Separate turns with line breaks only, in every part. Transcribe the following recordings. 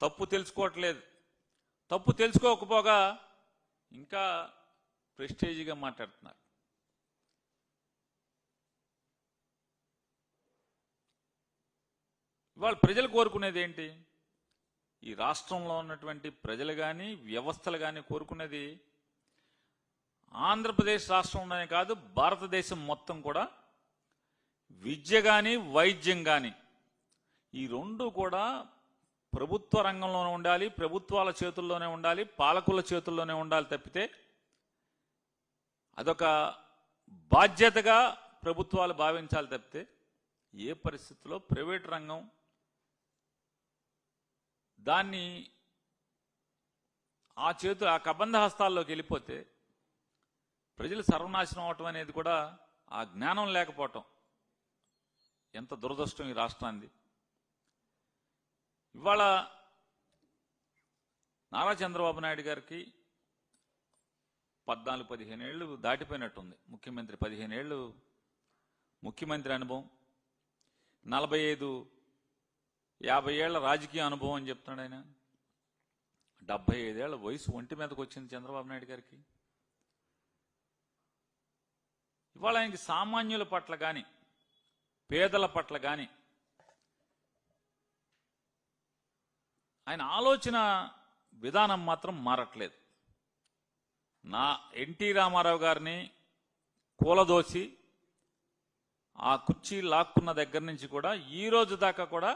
తప్పు తెలుసుకోవట్లేదు. తప్పు తెలుసుకోకపోగా ఇంకా ప్రెస్టేజీగా మాట్లాడుతున్నారు. ఇవాళ ప్రజలు కోరుకునేది ఏంటి? ఈ రాష్ట్రంలో ఉన్నటువంటి ప్రజలు కానీ వ్యవస్థలు కానీ కోరుకునేది ఆంధ్రప్రదేశ్ రాష్ట్రంలోనే కాదు, భారతదేశం మొత్తం కూడా విద్య కానీ వైద్యం కానీ ఈ రెండు కూడా ప్రభుత్వ రంగంలోనే ఉండాలి, ప్రభుత్వాల చేతుల్లోనే ఉండాలి, పాలకుల చేతుల్లోనే ఉండాలి తప్పితే అదొక బాధ్యతగా ప్రభుత్వాలు భావించాలి తప్పితే ఏ పరిస్థితుల్లో ప్రైవేట్ రంగం దాన్ని ఆ కబంధ హస్తాల్లోకి వెళ్ళిపోతే ప్రజలు సర్వనాశనం అవటం అనేది కూడా ఆ జ్ఞానం లేకపోవటం ఎంత దురదృష్టం ఈ రాష్ట్రానికి. ఇవాళ నారా చంద్రబాబు నాయుడు గారికి 14-15 ఏళ్ళు దాటిపోయినట్టుంది. ముఖ్యమంత్రి 15 ఏళ్ళు ముఖ్యమంత్రి అనుభవం, 45-50 ఏళ్ల రాజకీయ అనుభవం అని చెప్తున్నాడు ఆయన. 75 ఏళ్ల వయసు ఒంటి మీదకి వచ్చింది చంద్రబాబు నాయుడు గారికి. ఇవాళ ఆయనకి సామాన్యుల పట్ల కానీ పేదల పట్ల కానీ ఆయన ఆలోచన విధానం మాత్రం మారట్లేదు. ఎన్టీ రామారావు గారిని కూలదోసి ఆ కుర్చీ లాక్కున్న దగ్గర నుంచి కూడా ఈ రోజు దాకా కూడా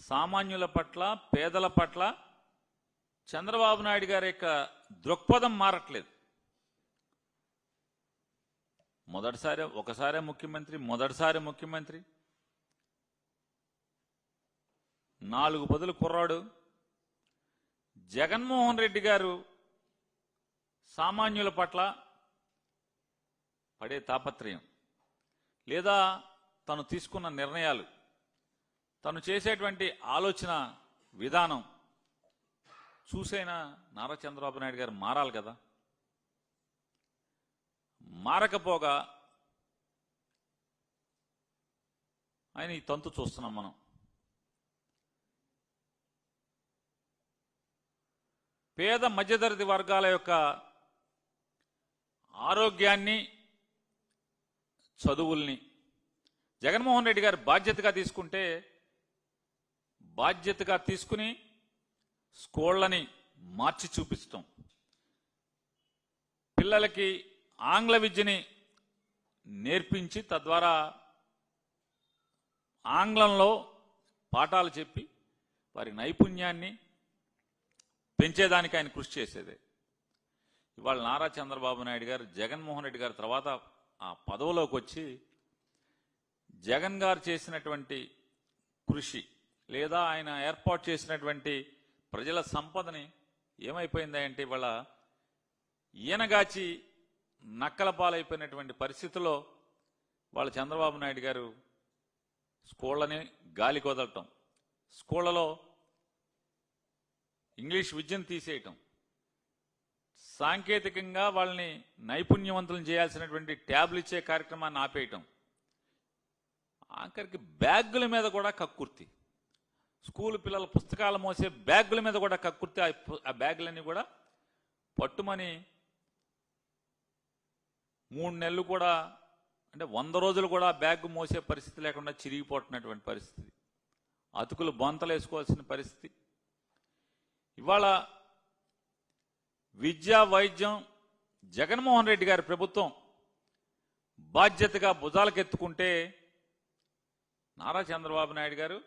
సామాన్యుల పట్ల పేదల పట్ల చంద్రబాబు నాయుడు గారి యొక్క దృక్పథం మారట్లేదు. ఒకసారి ముఖ్యమంత్రి 4 బదులు కుర్రాడు. జగన్మోహన్ రెడ్డి గారు సామాన్యుల పట్ల పడే తాపత్రయం లేదా తను తీసుకున్న నిర్ణయాలు, తను చేసేటువంటి ఆలోచన విధానం చూసైనా నారా చంద్రబాబు నాయుడు గారు మారాలి కదా. మారకపోగా ఆయన ఈ తంతు చూస్తున్నాం మనం. పేద మధ్యతరగతి వర్గాల యొక్క ఆరోగ్యాన్ని, చదువుల్ని జగన్మోహన్ రెడ్డి గారు బాధ్యతగా తీసుకుని స్కూళ్ళని మార్చి చూపించటం, పిల్లలకి ఆంగ్ల విద్యని నేర్పించి తద్వారా ఆంగ్లంలో పాఠాలు చెప్పి వారి నైపుణ్యాన్ని పెంచేదానికి ఆయన కృషి చేసేదే. ఇవాళ నారా చంద్రబాబు నాయుడు గారు జగన్మోహన్ రెడ్డి గారి తర్వాత ఆ పదవిలోకి వచ్చి జగన్ గారు చేసినటువంటి కృషి లేదా ఆయన ఏర్పాటు చేసినటువంటి ప్రజల సంపదని ఏమైపోయిందంటే ఇవాళ ఈయనగాచి నక్కల పాలైపోయినటువంటి పరిస్థితుల్లో వాళ్ళ చంద్రబాబు నాయుడు గారు స్కూళ్ళని గాలికి వదలటం, స్కూళ్ళలో ఇంగ్లీష్ విద్యను తీసేయటం, సాంకేతికంగా వాళ్ళని నైపుణ్యవంతులను చేయాల్సినటువంటి ట్యాబ్లు ఇచ్చే కార్యక్రమాన్ని ఆపేయటం, ఆఖరికి బ్యాగుల మీద కూడా కక్కుర్తి, స్కూల్ పిల్లల పుస్తకాలు మోసే బ్యాగుల మీద కూడా కక్కుర్తి. ఆ బ్యాగులన్నీ కూడా పట్టుమని 3 నెలలు కూడా అంటే 100 రోజులు కూడా బ్యాగ్ మోసే పరిస్థితి లేకుండా చిరిగిపోతున్నటువంటి పరిస్థితి, అతుకులు బొంతలు వేసుకోవాల్సిన పరిస్థితి. ఇవాళ విద్యా వైద్యం జగన్మోహన్ రెడ్డి గారి ప్రభుత్వం బాధ్యతగా భుజాలకెత్తుకుంటే నారా చంద్రబాబు నాయుడు గారు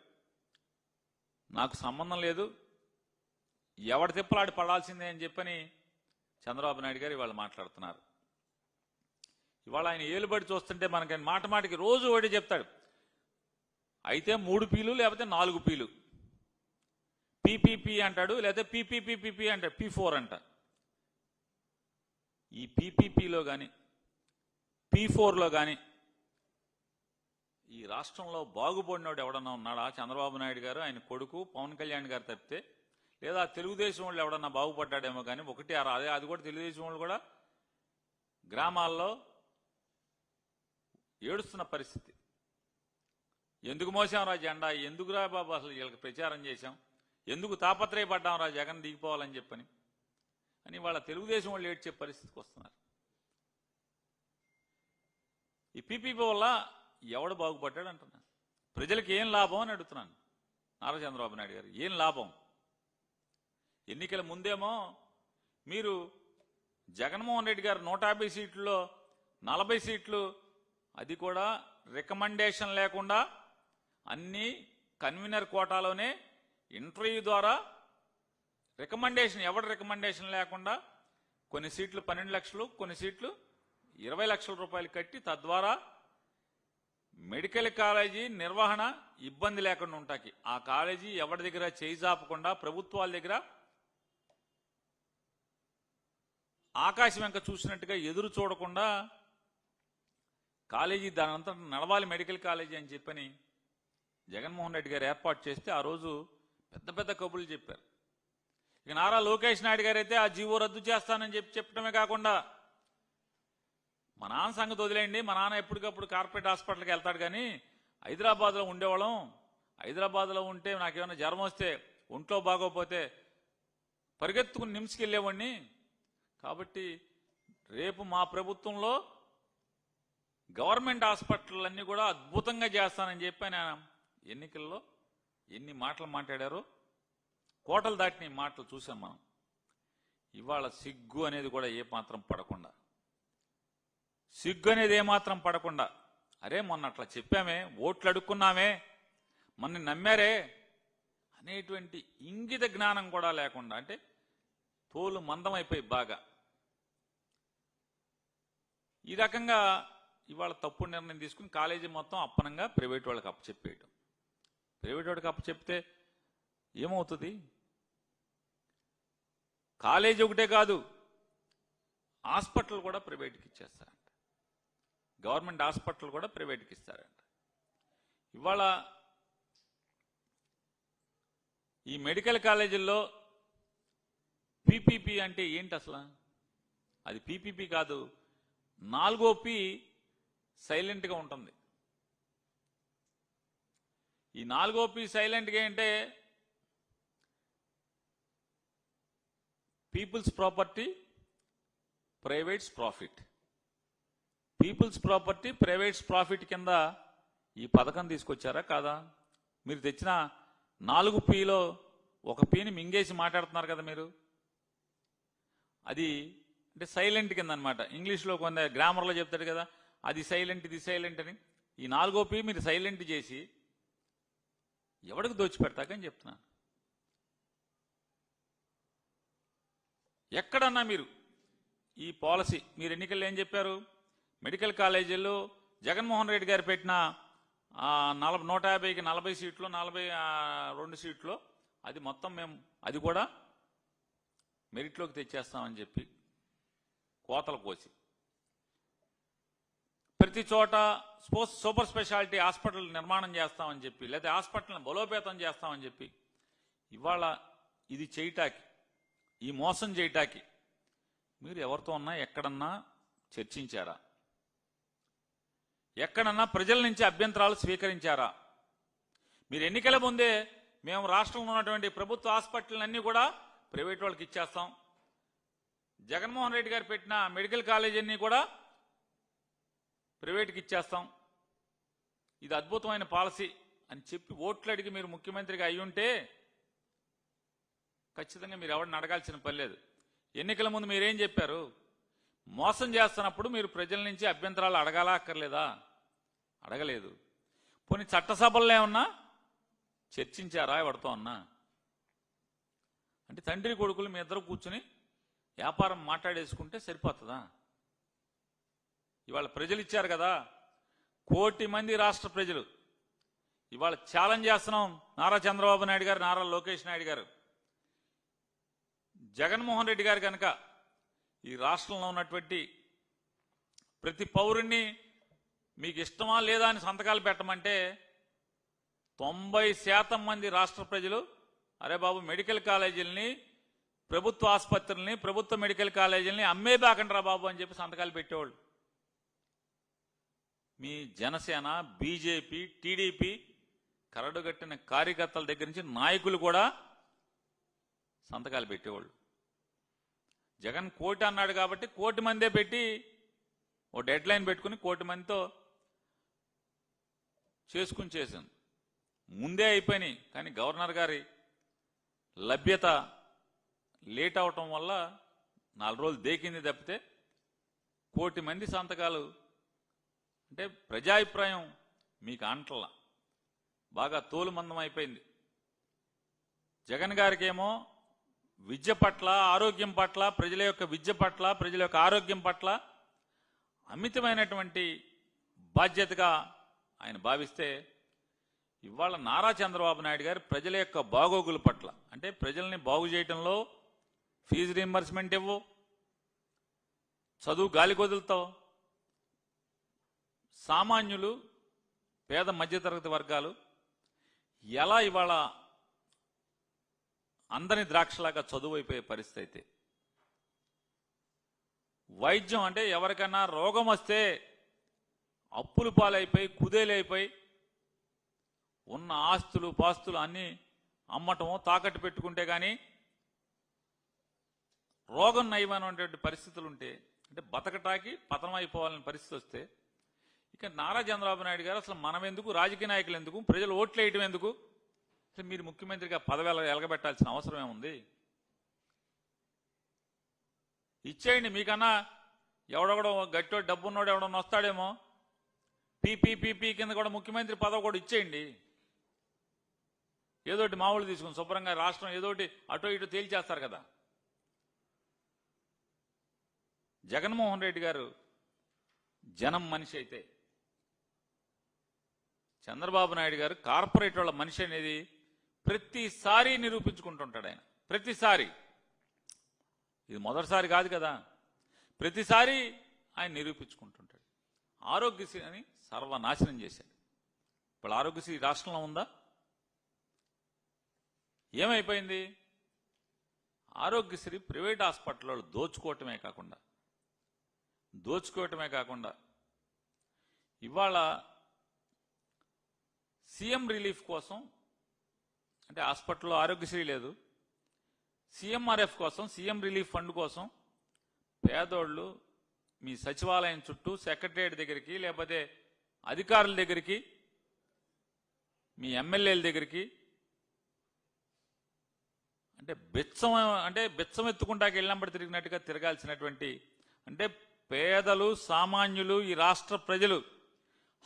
నాకు సంబంధం లేదు, ఎవడి తిప్పలాడి పడాల్సిందే అని చెప్పని చంద్రబాబు నాయుడు గారు ఇవాళ మాట్లాడుతున్నారు. ఇవాళ ఆయన ఏలుబడి చూస్తుంటే మనకి మాటికి రోజు ఒకటి చెప్తాడు, అయితే 3 పీలు లేకపోతే 4 పీలు, పీపీపీ అంటాడు, లేకపోతే పీపీపీపీ అంటాడు, P4 అంట. ఈ పీపీపీలో కానీ P4లో కానీ ఈ రాష్ట్రంలో బాగుపడినోడు ఎవడన్నా ఉన్నాడా? చంద్రబాబు నాయుడు గారు, ఆయన కొడుకు పవన్ కళ్యాణ్ గారు తప్పితే, లేదా తెలుగుదేశం వాళ్ళు ఎవడన్నా బాగుపడ్డాడేమో కానీ ఒకటి అది కూడా తెలుగుదేశం వాళ్ళు కూడా గ్రామాల్లో ఏడుస్తున్న పరిస్థితి. ఎందుకు మోసాం రా జెండా, ఎందుకురా బాబు అసలు వీళ్ళకి ప్రచారం చేశాం, ఎందుకు తాపత్రయపడ్డాం రా జగన్ దిగిపోవాలని చెప్పని అని వాళ్ళ తెలుగుదేశం వాళ్ళు ఏడ్చే పరిస్థితికి వస్తున్నారు. ఈ పీపీపీ వల్ల ఎవడు బాగుపడ్డాడు అంటున్నాను. ప్రజలకు ఏం లాభం అని అడుగుతున్నాను. నారా చంద్రబాబు నాయుడు గారు ఏం లాభం? ఎన్నికల ముందేమో మీరు జగన్మోహన్ రెడ్డి గారు 150 సీట్లలో 40 సీట్లు, అది కూడా రికమెండేషన్ లేకుండా అన్ని కన్వీనర్ కోటాలోనే ఇంటర్వ్యూ ద్వారా రికమెండేషన్, ఎవరి రికమెండేషన్ లేకుండా కొన్ని సీట్లు 12 లక్షలు, కొన్ని సీట్లు 20 లక్షల రూపాయలు కట్టి తద్వారా మెడికల్ కాలేజీ నిర్వహణ ఇబ్బంది లేకుండా ఉంటాకి ఆ కాలేజీ ఎవరి దగ్గర చేయి జాపకుండా ప్రభుత్వాల దగ్గర ఆకాశం వెంక చూసినట్టుగా ఎదురు చూడకుండా కాలేజీ దానంతా నడవాలి మెడికల్ కాలేజీ అని చెప్పని జగన్మోహన్ రెడ్డి గారు ఏర్పాటు చేస్తే ఆ రోజు పెద్ద పెద్ద కబుర్లు చెప్పారు. ఇక నారా లోకేష్ నాయుడు గారు అయితే ఆ జీవో రద్దు చేస్తానని చెప్పడమే కాకుండా మా నాన్న సంగతి వదిలేయండి, మా నాన్న ఎప్పటికప్పుడు కార్పొరేట్ హాస్పిటల్కి వెళ్తాడు, కానీ హైదరాబాద్లో ఉండేవాళ్ళం, హైదరాబాద్లో ఉంటే నాకేమైనా జ్వరం వస్తే ఒంట్లో బాగోపోతే పరిగెత్తుకుని నిమ్స్కి వెళ్ళేవాడిని, కాబట్టి రేపు మా ప్రభుత్వంలో గవర్నమెంట్ హాస్పిటల్ అన్నీ కూడా అద్భుతంగా చేస్తానని చెప్పి ఆయన ఎన్నికల్లో ఎన్ని మాటలు మాట్లాడారో కోటలు దాటిన మాటలు చూసాం మనం. ఇవాళ సిగ్గు అనేది కూడా ఏమాత్రం పడకుండా, సిగ్గు అనేది ఏమాత్రం పడకుండా, అరే మొన్న అట్లా చెప్పామే, ఓట్లు అడుక్కున్నామే, మన నమ్మారే అనేటువంటి ఇంగిత జ్ఞానం కూడా లేకుండా, అంటే తోలు మందమైపోయి బాగా ఈ రకంగా ఇవాళ తప్పుడు నిర్ణయం తీసుకుని కాలేజీ మొత్తం అప్పనంగా ప్రైవేట్ వాళ్ళకి అప్పచెప్పేయటం. ప్రైవేట్ వాడికి అప్పచెప్తే ఏమవుతుంది? కాలేజీ ఒకటే కాదు, హాస్పిటల్ కూడా ప్రైవేట్కి ఇచ్చేస్తారంట, గవర్నమెంట్ హాస్పిటల్ కూడా ప్రైవేట్కి ఇస్తారంట. ఇవాళ ఈ మెడికల్ కాలేజీల్లో పీపీపీ అంటే ఏంటి అసలు? అది పీపీపీ కాదు, 4వ పి సైలెంట్గా ఉంటుంది. ఈ 4వ పి సైలెంట్గా అంటే people's property, privates profit. People's property, privates profit కింద ఈ పథకం తీసుకొచ్చారా కాదా? మీరు తెచ్చిన 4 పిలో 1 పిని మింగేసి మాట్లాడుతున్నారు కదా మీరు. అది అంటే సైలెంట్ కింద అనమాట. ఇంగ్లీష్లో కొంత గ్రామర్లో చెప్తాడు కదా, అది సైలెంట్ ఇది సైలెంట్ అని. ఈ 4వ పి మీరు సైలెంట్ చేసి ఎవడికి దోచిపెడతాకని చెప్తున్నాను. ఎక్కడన్నా మీరు ఈ పాలసీ, మీరు ఎన్నికల్లో ఏం చెప్పారు? మెడికల్ కాలేజీల్లో జగన్మోహన్ రెడ్డి గారు పెట్టిన 150కి 40 సీట్లు, 42 సీట్లు, అది మొత్తం మేము అది కూడా మెరిట్లోకి తెచ్చేస్తామని చెప్పి కోతలు కోసి ప్రతి చోట సూపర్ స్పెషాలిటీ హాస్పిటల్ నిర్మాణం చేస్తామని చెప్పి, లేదా హాస్పిటల్ని బలోపేతం చేస్తామని చెప్పి ఇవాళ ఇది చేయటాకి, ఈ మోసం చేయటాకి మీరు ఎవరితో ఉన్నా ఎక్కడన్నా చర్చించారా? ఎక్కడన్నా ప్రజల నుంచి అభ్యంతరాలు స్వీకరించారా? మీరు ఎన్నికల ముందే మేము రాష్ట్రంలో ఉన్నటువంటి ప్రభుత్వ హాస్పిటల్ కూడా ప్రైవేట్ వాళ్ళకి ఇచ్చేస్తాం, జగన్మోహన్ రెడ్డి గారు పెట్టిన మెడికల్ కాలేజీని కూడా ప్రైవేట్కి ఇచ్చేస్తాం, ఇది అద్భుతమైన పాలసీ అని చెప్పి ఓట్లు అడిగి మీరు ముఖ్యమంత్రిగా అయ్యుంటే ఖచ్చితంగా మీరు ఎవరిని అడగాల్సిన పని లేదు. ఎన్నికల ముందు మీరేం చెప్పారు? మోసం చేస్తున్నప్పుడు మీరు ప్రజల నుంచి అభ్యంతరాలు అడగాలా అక్కర్లేదా? అడగలేదు. పోనీ చట్టసభల్లో ఏమన్నా చర్చించారా ఎవరితో అన్నా? అంటే తండ్రి కొడుకులు మీ ఇద్దరు కూర్చుని వ్యాపారం మాట్లాడేసుకుంటే సరిపోతుందా? ఇవాళ ప్రజలు ఇచ్చారు కదా, 1 కోటి మంది రాష్ట్ర ప్రజలు ఇవాళ ఛాలెంజ్ చేస్తున్నాం. నారా చంద్రబాబు నాయుడు గారు, నారా లోకేష్ నాయుడు గారు, జగన్మోహన్ రెడ్డి గారు కనుక ఈ రాష్ట్రంలో ఉన్నటువంటి ప్రతి పౌరుణ్ణి మీకు ఇష్టమా లేదా అని సంతకాలు పెట్టమంటే 90% మంది రాష్ట్ర ప్రజలు అరే బాబు మెడికల్ కాలేజీలని, ప్రభుత్వ ఆసుపత్రుల్ని, ప్రభుత్వ మెడికల్ కాలేజీలని అమ్మేబాకండ్రా బాబు అని చెప్పి సంతకాలు పెట్టేవాళ్ళు. మీ జనసేన, బీజేపీ, టీడీపీ కరడుగట్టిన కార్యకర్తల దగ్గర నుంచి నాయకులు కూడా సంతకాలు పెట్టేవాళ్ళు. జగన్ 1 కోటి అన్నాడు కాబట్టి 1 కోటి మందే పెట్టి ఓ డెడ్ లైన్ పెట్టుకుని 1 కోటి మందితో చేశాను. ముందే అయిపోయినాయి. కానీ గవర్నర్ గారి లభ్యత లేట్ అవటం వల్ల 4 రోజులు దేకింది తప్పితే 1 కోటి మంది సంతకాలు అంటే ప్రజాభిప్రాయం మీకు అంటల బాగా తోలుమందం అయిపోయింది. జగన్ గారికేమో విద్య పట్ల, ఆరోగ్యం పట్ల, ప్రజల యొక్క విద్య పట్ల, ప్రజల యొక్క ఆరోగ్యం పట్ల అమితమైనటువంటి బాధ్యతగా ఆయన భావిస్తే, ఇవాళ నారా చంద్రబాబు నాయుడు గారు ప్రజల యొక్క బాగోగుల పట్ల అంటే ప్రజల్ని బాగు చేయటంలో ఫీజు రీయింబర్స్మెంట్ ఇవ్వు, చదువు గాలి కొదులుతావు, సామాన్యులు, పేద మధ్యతరగతి వర్గాలు ఎలా ఇవాళ అందరి ద్రాక్షలాగా చదువు అయిపోయే పరిస్థితి అయితే, వైద్యం అంటే ఎవరికన్నా రోగం వస్తే అప్పులు పాలైపోయి కుదేలైపోయి ఉన్న ఆస్తులు పాస్తులు అన్నీ అమ్మటమో తాకట్టు పెట్టుకుంటే కానీ రోగం నయమైనటువంటి పరిస్థితులు ఉంటే, అంటే బతకటాకి పతనం అయిపోవాలని పరిస్థితి వస్తే, ఇక నారా చంద్రబాబు నాయుడు గారు అసలు మనం ఎందుకు, రాజకీయ నాయకులు ఎందుకు, ప్రజలు ఓట్లు వేయటం ఎందుకు, అసలు మీరు ముఖ్యమంత్రిగా పదవి ఎలగబెట్టాల్సిన అవసరం ఏముంది? ఇచ్చేయండి. మీకన్నా ఎవడెవడో గట్టో డబ్బున్నోడు ఎవడన్నా వస్తాడేమో, పీపీ కింద కూడా ముఖ్యమంత్రి పదవి కూడా ఇచ్చేయండి. ఏదోటి మామూలు తీసుకుని శుభ్రంగా రాష్ట్రం ఏదోటి అటో ఇటో తేల్చేస్తారు కదా. జగన్మోహన్ రెడ్డి గారు జనం మనిషి అయితే, చంద్రబాబు నాయుడు గారు కార్పొరేట్ వాళ్ళ మనిషి అనేది ప్రతిసారి నిరూపించుకుంటుంటాడు ఆయన. ప్రతిసారి, ఇది మొదటిసారి కాదు కదా, ప్రతిసారి ఆయన నిరూపించుకుంటుంటాడు. ఆరోగ్యశ్రీ అని సర్వనాశనం చేశాడు. ఇప్పుడు ఆరోగ్యశ్రీ రాష్ట్రంలో ఉందా? ఏమైపోయింది? ఆరోగ్యశ్రీ ప్రైవేట్ హాస్పిటల్లో దోచుకోవటమే కాకుండా ఇవాళ సీఎం రిలీఫ్ కోసం, అంటే హాస్పిటల్లో ఆరోగ్యశ్రీ లేదు, సీఎంఆర్ఎఫ్ కోసం, సీఎం రిలీఫ్ ఫండ్ కోసం పేదోళ్ళు మీ సచివాలయం చుట్టూ సెక్రటరియట్ దగ్గరికి, లేకపోతే అధికారుల దగ్గరికి, మీ ఎమ్మెల్యేల దగ్గరికి అంటే బెచ్చం ఎత్తుకుంటాకి వెళ్ళినప్పుడు తిరిగినట్టుగా తిరగాల్సినటువంటి, అంటే పేదలు, సామాన్యులు, ఈ రాష్ట్ర ప్రజలు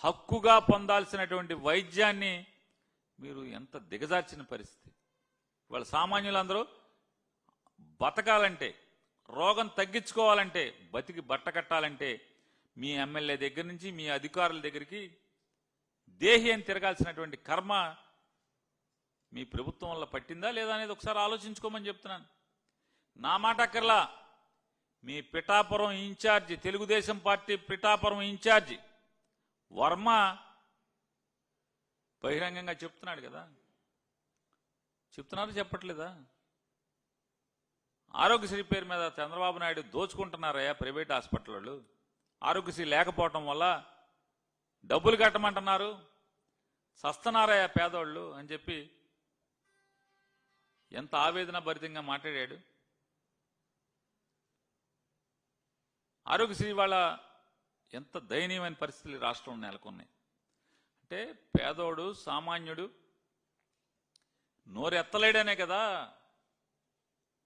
హక్కుగా పొందాల్సినటువంటి వైద్యాన్ని మీరు ఎంత దిగజార్చిన పరిస్థితి. వాళ్ళ సామాన్యులందరూ బతకాలంటే, రోగం తగ్గించుకోవాలంటే, బతికి బట్ట కట్టాలంటే మీ ఎమ్మెల్యే దగ్గర నుంచి మీ అధికారుల దగ్గరికి దేహి అని తిరగాల్సినటువంటి కర్మ మీ ప్రభుత్వం వల్ల పట్టిందా లేదా అనేది ఒకసారి ఆలోచించుకోమని చెప్తున్నాను. నా మాట అక్కర్లా, మీ Pithapuram incharge, Telugu Desam party Pithapuram incharge Varma బహిరంగంగా చెప్తున్నాడు కదా. చెప్తున్నారు, చెప్పట్లేదా? ఆరోగ్యశ్రీ పేరు మీద చంద్రబాబు నాయుడు దోచుకుంటున్నారయ్యా ప్రైవేట్ హాస్పిటల్ వాళ్ళు. ఆరోగ్యశ్రీ లేకపోవటం వల్ల డబ్బులు కట్టమంటున్నారు, సస్తనారయ్యా పేదోళ్ళు అని చెప్పి ఎంత ఆవేదన భరితంగా మాట్లాడాడు. ఆరోగ్యశ్రీ వాళ్ళ ఎంత దయనీయమైన పరిస్థితులు రాష్ట్రంలో నెలకొన్నాయి. అంటే పేదోడు, సామాన్యుడు నోరెత్తలేడనే కదా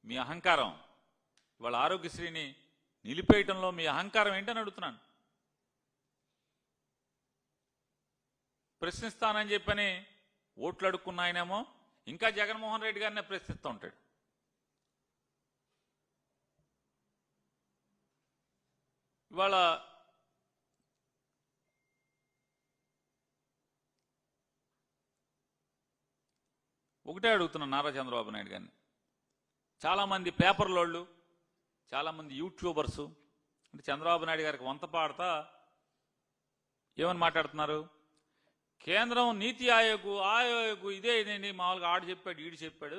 మీ అహంకారం. వాళ్ళ ఆరోగ్యశ్రీని నిలిపేయటంలో మీ అహంకారం ఏంటని అడుగుతున్నాను. ప్రశ్నిస్తానని చెప్పని ఓట్లు అడుక్కున్న ఆయనేమో ఇంకా జగన్మోహన్ రెడ్డి గారినే ప్రశ్నిస్తూ ఉంటాడు. ఇవాళ ఒకటే అడుగుతున్నాను నారా చంద్రబాబు నాయుడు గారిని. చాలామంది పేపర్లోళ్ళు, చాలామంది యూట్యూబర్సు అంటే చంద్రబాబు నాయుడు గారికి వంత పాడతా ఏమని మాట్లాడుతున్నారు? కేంద్రం నీతి ఆయోగ్ ఇదేనండి, మామూలుగా ఆడు చెప్పాడు, ఈడు చెప్పాడు,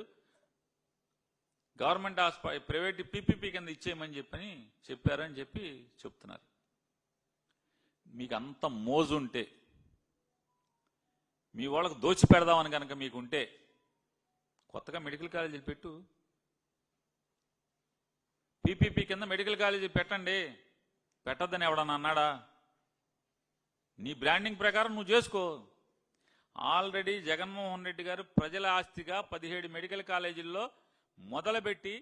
గవర్నమెంట్ హాస్పిటల్ ప్రైవేట్ పీపీపీ కింద ఇచ్చేయమని చెప్పారని చెప్పి చెప్తున్నారు. మీకు అంత మోజుంటే, మీ వాళ్ళకు దోచి పెడదామని కనుక మీకుంటే కొత్తగా మెడికల్ కాలేజీలు పెట్టు. పీపీపీ కింద మెడికల్ కాలేజీ పెట్టండి, పెట్టద్దని ఎవడన్నా అన్నాడా? నీ బ్రాండింగ్ ప్రకారం నువ్వు చేసుకో. ఆల్రెడీ జగన్మోహన్ రెడ్డి గారు ప్రజల ఆస్తిగా 17 మెడికల్ కాలేజీల్లో మొదలుపెట్టి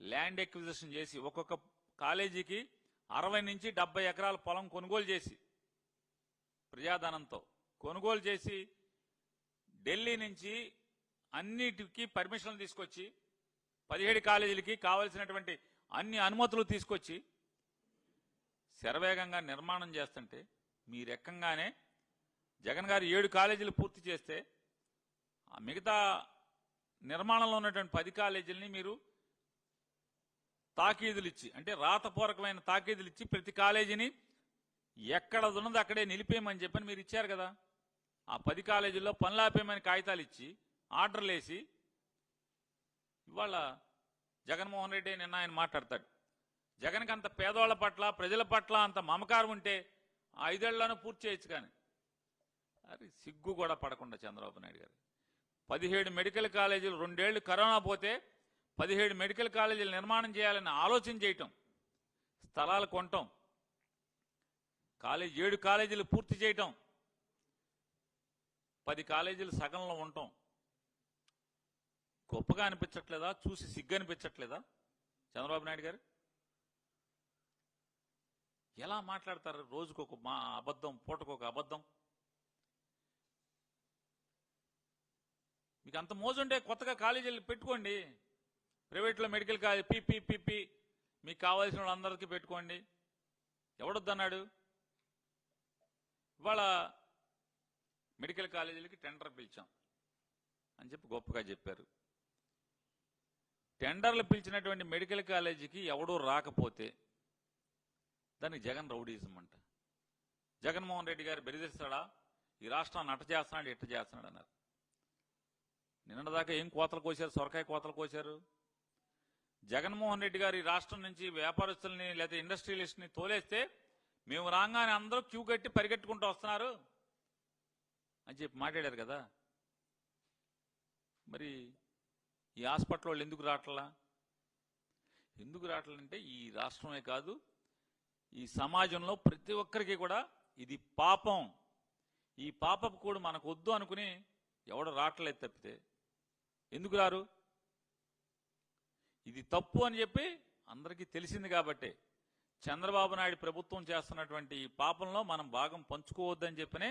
ల్యాండ్ ఎక్విజిషన్ చేసి ఒక్కొక్క కాలేజీకి 60 నుంచి 70 ఎకరాల పొలం కొనుగోలు చేసి ప్రజాధనంతో కొనుగోలు చేసి ఢిల్లీ నుంచి అన్నిటికీ పర్మిషన్లు తీసుకొచ్చి 17 కాలేజీలకి కావలసినటువంటి అన్ని అనుమతులు తీసుకొచ్చి శరవేగంగా నిర్మాణం చేస్తుంటే మీ రెక్కంగానే జగన్ గారు 7 కాలేజీలు పూర్తి చేస్తే ఆ మిగతా నిర్మాణంలో ఉన్నటువంటి 10 కాలేజీలని మీరు తాకీదులు ఇచ్చి, అంటే రాతపూర్వకమైన తాకీదులు ఇచ్చి ప్రతి కాలేజీని ఎక్కడ ఉన్నదో అక్కడే నిలిపేయమని చెప్పని మీరు ఇచ్చారు కదా. ఆ 10 కాలేజీల్లో పనులాపేయమని కాగితాలు ఇచ్చి ఆర్డర్లు వేసి ఇవాళ జగన్మోహన్ రెడ్డి నిన్న ఆయన మాట్లాడతాడు. జగన్కి అంత పేదవాళ్ల పట్ల ప్రజల పట్ల అంత మమకారం ఉంటే 5 ఏళ్లను పూర్తి చేయొచ్చు. కానీ అది సిగ్గు కూడా పడకుండా చంద్రబాబు నాయుడు గారు 17 మెడికల్ కాలేజీలు 2 ఏళ్లు కరోనా పోతే 17 మెడికల్ కాలేజీలు నిర్మాణం చేయాలని ఆలోచన చేయటం, స్థలాలు కొనటం, 7 కాలేజీలు పూర్తి చేయటం, 10 కాలేజీలు సగంలో ఉండటం గొప్పగా అనిపించట్లేదా? చూసి సిగ్గు అనిపించట్లేదా చంద్రబాబు నాయుడు గారు? ఎలా మాట్లాడతారు? రోజుకొక అబద్ధం, పూటకొక అబద్ధం. మీకు అంత మోజుంటే కొత్తగా కాలేజీలు పెట్టుకోండి. ప్రైవేట్లో మెడికల్ కాలేజ్ పీపీ మీకు కావాల్సిన వాళ్ళందరికీ పెట్టుకోండి. ఎవడొద్దన్నాడు? ఇవాళ మెడికల్ కాలేజీలకి టెండర్ పిలిచాం అని చెప్పి గొప్పగా చెప్పారు. టెండర్లు పిలిచినటువంటి మెడికల్ కాలేజీకి ఎవడూ రాకపోతే దానికి జగన్ రౌడీజం అంట. జగన్మోహన్ రెడ్డి గారు బెదిరిస్తాడా? ఈ రాష్ట్రాన్ని అట్ట చేస్తున్నాడు, ఇట్ట చేస్తున్నాడు అన్నారు. నిన్నటిదాకా ఏం కోతలు కోసారు? సొరకాయ కోతలు కోసారు. జగన్మోహన్ రెడ్డి గారు ఈ రాష్ట్రం నుంచి వ్యాపారస్తుల్ని లేదా ఇండస్ట్రియలిస్ట్ని తోలేస్తే మేము రాగానే అందరూ క్యూ కట్టి పరిగెట్టుకుంటూ వస్తున్నారు అని చెప్పి మాట్లాడారు కదా. మరి ఈ హాస్పిటల్ వాళ్ళు ఎందుకు రావట్లా? ఎందుకు రావట్లంటే ఈ రాష్ట్రమే కాదు, ఈ సమాజంలో ప్రతి ఒక్కరికి కూడా ఇది పాపం. ఈ పాపపు కూడా మనకు వద్దు అనుకుని ఎవడు రావట్లేదు తప్పితే ఎందుకు రారు? ఇది తప్పు అని చెప్పి అందరికీ తెలిసింది కాబట్టి చంద్రబాబు నాయుడు ప్రభుత్వం చేస్తున్నటువంటి ఈ పాపంలో మనం భాగం పంచుకోవద్దని చెప్పనే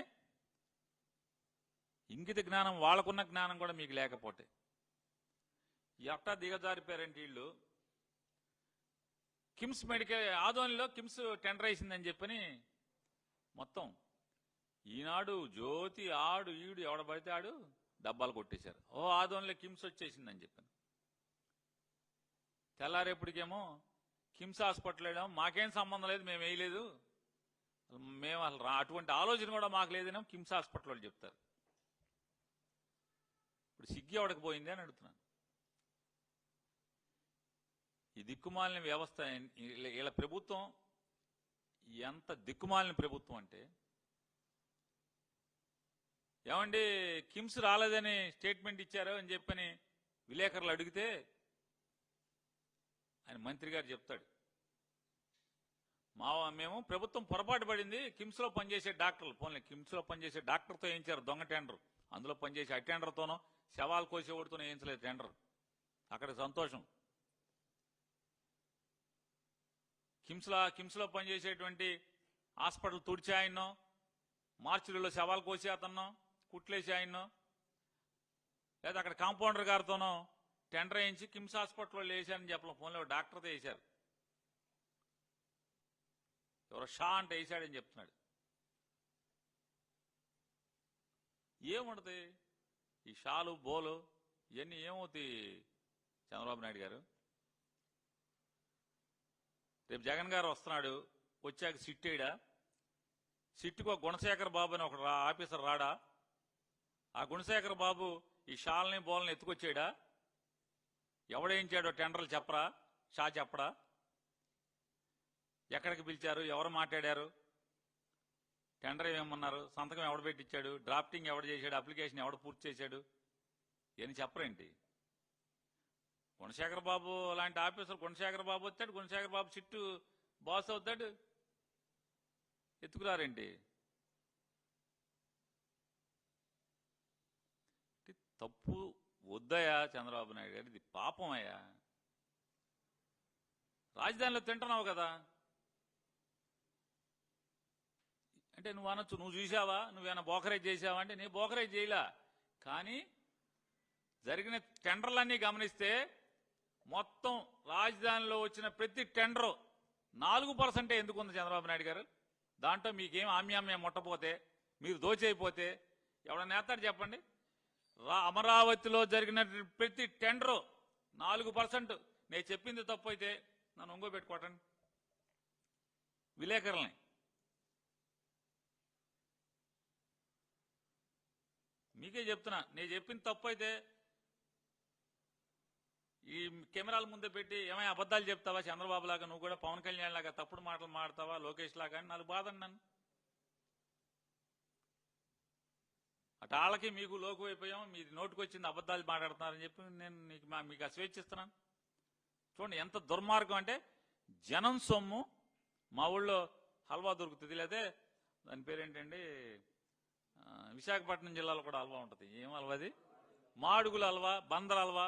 ఇంగిత జ్ఞానం, వాళ్ళకున్న జ్ఞానం కూడా మీకు లేకపోతే ఎట్టా దిగజారిపోయారంటే వీళ్ళు. కిమ్స్ మెడికల్ ఆదోనిలో కిమ్స్ టెండర్ వేసిందని చెప్పని మొత్తం ఈనాడు, జ్యోతి, ఆడు ఈడు ఎవడ పడితే ఆడు డబ్బాలు కొట్టేశారు. ఆదోనిలో కిమ్స్ వచ్చేసిందని చెప్పాను. తెల్లారేపటికేమో కిమ్స్ హాస్పిటల్ వేయడం మాకేం సంబంధం లేదు, మేము వేయలేదు, మేము అసలు అటువంటి ఆలోచన కూడా మాకు లేదేమో కిమ్స్ హాస్పిటల్ వాళ్ళు చెప్తారు. ఇప్పుడు సిగ్గి ఎవడకు పోయింది అని అడుగుతున్నాను. ఈ దిక్కుమాలిన వ్యవస్థ, వీళ్ళ ప్రభుత్వం ఎంత దిక్కుమాలిన ప్రభుత్వం అంటే, ఏమండి కిమ్స్ రాలేదని స్టేట్మెంట్ ఇచ్చారు అని చెప్పని విలేకరులు అడిగితే ఆయన మంత్రి గారు చెప్తాడు, మేము ప్రభుత్వం పొరపాటు పడింది, కిమ్స్ లో పనిచేసే డాక్టర్లు, పోన్లే కిమ్స్ లో పనిచేసే డాక్టర్తో వేయించారు దొంగ టెండర్, అందులో పనిచేసే అటెండర్తోనో శవాలు కోసేవాడితోనో వేయించలేదు టెండర్, అక్కడ సంతోషం. కిమ్స్ లో పనిచేసేటువంటి హాస్పిటల్ తుడిచి ఆయన్నో, మార్చిలో శవాలు కోసి అతన్నో, కుట్లేసి ఆయన్నో, లేదా అక్కడ కాంపౌండర్ గారితోనో టెండర్ వేయించి కిమ్స్ హాస్పిటల్లో వేసారని చెప్పడం, ఫోన్లో డాక్టర్తో వేశారు. ఎవరో షా అంటే వేసాడని చెప్తున్నాడు. ఏముంటది ఈ షాలు బోలు ఇవన్నీ ఏమవుతాయి చంద్రబాబు నాయుడు గారు? రేపు జగన్ గారు వస్తున్నాడు, వచ్చాక సిట్టేయడా? సిట్టుకు ఒక గుణశేఖర్ బాబు అని ఒక ఆఫీసర్ రాడా? ఆ గుణశేఖర్ బాబు ఈ షాల్ని బోల్ని ఎత్తుకొచ్చాడా? ఎవడేయించాడో టెండర్లు చెప్పరా? షా చెప్పడా? ఎక్కడికి పిలిచారు? ఎవరు మాట్లాడారు? టెండర్ ఏమన్నారు? సంతకం ఎవడు పెట్టించాడు? డ్రాఫ్టింగ్ ఎవడు చేశాడు? అప్లికేషన్ ఎవడు పూర్తి చేశాడు? ఇవన్నీ చెప్పరేంటి? గుణశేఖర్ బాబు లాంటి ఆఫీసర్ గుణశేఖర్ బాబు వచ్చాడు, గుణశేఖర్ బాబు చిట్టు బాస్ అవుతాడు, ఎత్తుకురారేంటి? తప్పు వద్దయా చంద్రబాబు నాయుడు గారు, ఇది పాపం అయ్యా. రాజధానిలో తింటున్నావు కదా అంటే నువ్వు అనొచ్చు, నువ్వు చూసావా, నువ్వేమైనా బోకరేజ్ చేసావా అంటే నేను బోకరేజ్ చేయలా. కానీ జరిగిన టెండర్లన్నీ గమనిస్తే మొత్తం రాజధానిలో వచ్చిన ప్రతి టెండరు 4% ఎందుకు ఉంది చంద్రబాబు నాయుడు గారు? దాంట్లో మీకేం ఆమ్యామ్యం ముట్టపోతే, మీరు దోచైపోతే ఎవడన్నా నేస్తాడు చెప్పండి? అమరావతిలో జరిగిన ప్రతి టెండరు 4%. నేను చెప్పింది తప్పు అయితే నన్ను ఒంగోబెట్టుకోవటండి విలేకరుల్ని. మీకే చెప్తున్నా, నేను చెప్పింది తప్పు అయితే ఈ కెమెరాల ముందే పెట్టి ఏమైనా అబద్ధాలు చెప్తావా చంద్రబాబు లాగా, నువ్వు కూడా పవన్ కళ్యాణ్ లాగా తప్పుడు మాటలు మాడతావా, లోకేష్ లాగా అని నాకు బాధండి. నన్ను అటు వాళ్ళకి మీకు లోకు అయిపోయాం, మీ నోటుకు వచ్చింది అబద్ధాలు మాట్లాడుతున్నారని చెప్పి నేను మీకు ఆ స్వేచ్ఛ ఇస్తున్నాను. చూడండి ఎంత దుర్మార్గం అంటే, జనం సొమ్ము. మా ఊళ్ళో హల్వా దొరుకుతుంది, లేదా దాని పేరేంటండి, విశాఖపట్నం జిల్లాలో కూడా హల్వా ఉంటుంది. ఏం హల్వా అది? మాడుగుల హల్వా, బందర్ హల్వా,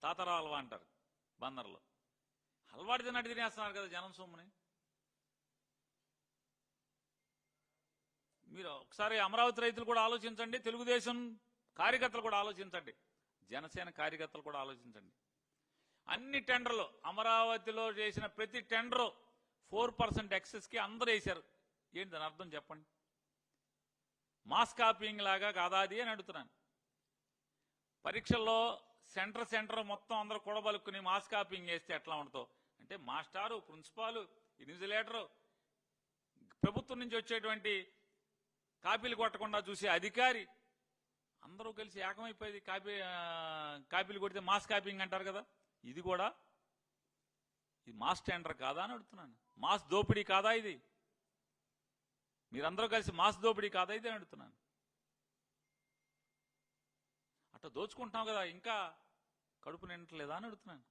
తాతరా హల్వా అంటారు. బందర్లో హల్వాడి తిన్నట్టు తినేస్తున్నారు కదా జనం సొమ్ముని. మీరు ఒకసారి అమరావతి రైతులు కూడా ఆలోచించండి, తెలుగుదేశం కార్యకర్తలు కూడా ఆలోచించండి, జనసేన కార్యకర్తలు కూడా ఆలోచించండి. అన్ని టెండర్లు అమరావతిలో చేసిన ప్రతి టెండరు 4% ఎక్సెస్కి అందరూ వేశారు. ఏంటి దాని అర్థం చెప్పండి? మాస్ కాపీయింగ్ లాగా కాదా అది అని అడుగుతున్నాను. పరీక్షల్లో సెంటర్ మొత్తం అందరూ కూడబలుక్కుని మాస్ కాపీయింగ్ చేస్తే ఎట్లా ఉంటుందో అంటే, మాస్టారు, ప్రిన్సిపాలు, ఇన్విజిలేటరు, ప్రభుత్వం నుంచి వచ్చేటువంటి కాపీలు కొట్టకుండా చూసే అధికారి అందరూ కలిసి ఏకమైపోయేది కాపీలు కొడితే మాస్ కాపీయింగ్ అంటారు కదా. ఇది కూడా ఇది మాస్ టెండర్ కాదా అని అడుగుతున్నాను. మాస్ దోపిడీ కాదా ఇది? మీరందరూ కలిసి మాస్ దోపిడీ కాదా ఇది అని అడుగుతున్నాను. అట్లా దోచుకుంటున్నావు కదా, ఇంకా కడుపు నిండట్లేదా అని అడుగుతున్నాను.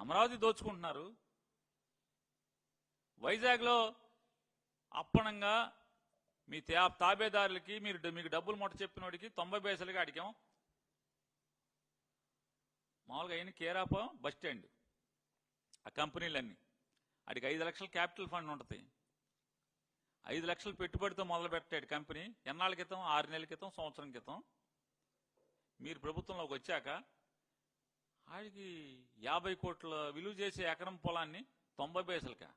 అమరావతి దోచుకుంటున్నారు, వైజాగ్లో అప్పనంగా మీ తాబేదారులకి మీకు డబ్బులు మొట్ట చెప్పినోడికి 90 పైసలుగా అడిగాం. మామూలుగా అయిన కేరాపం బస్ స్టాండ్, ఆ కంపెనీలన్నీ అడిగి 5 లక్షల క్యాపిటల్ ఫండ్ ఉంటుంది. 5 లక్షలు పెట్టుబడితో మొదలు పెట్టాడు కంపెనీ. ఎన్నాళ్ళ క్రితం? 6 నెలల క్రితం, సంవత్సరం క్రితం. మీరు ప్రభుత్వంలోకి వచ్చాక ఆడికి 50 కోట్ల విలువ చేసే ఎకరం పొలాన్ని 90 పైసలుగా.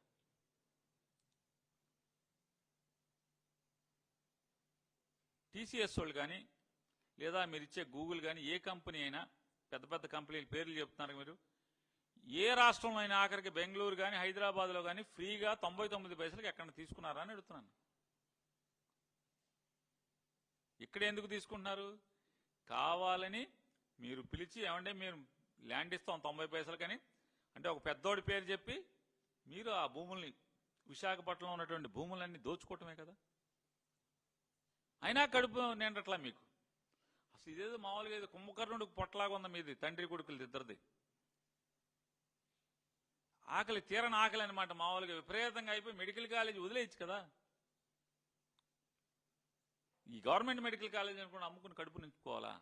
టీసీఎస్ వాళ్ళు కానీ, లేదా మీరు ఇచ్చే గూగుల్ కానీ, ఏ కంపెనీ అయినా, పెద్ద పెద్ద కంపెనీల పేర్లు చెప్తున్నారు మీరు, ఏ రాష్ట్రంలో అయినా ఆఖరికి బెంగళూరు కానీ హైదరాబాద్లో కానీ ఫ్రీగా 99 పైసలకి ఎక్కడ తీసుకున్నారా అని అడుగుతున్నాను. ఇక్కడ ఎందుకు తీసుకుంటున్నారు? కావాలని మీరు పిలిచి, ఏమంటే మీరు ల్యాండ్ ఇస్తాం 90 పైసలకని అంటే ఒక పెద్దోడి పేరు చెప్పి మీరు ఆ భూముల్ని, విశాఖపట్నంలో ఉన్నటువంటి భూములన్నీ దోచుకోవటమే కదా. అయినా కడుపు నిండట్లా మీకు. అసలు ఇదేదో మామూలుగా ఏదో కుంభకర్ణుడికి పొట్టలాగా ఉంది మీది, తండ్రి కొడుకులది ఇద్దరిది. ఆకలి తీరని ఆకలి అనమాట, మామూలుగా విపరీతంగా అయిపోయి మెడికల్ కాలేజ్ వదిలేయచ్చు కదా. ఈ గవర్నమెంట్ మెడికల్ కాలేజ్ అనుకుని అమ్ముకుని కడుపు నింపుకోవాలా?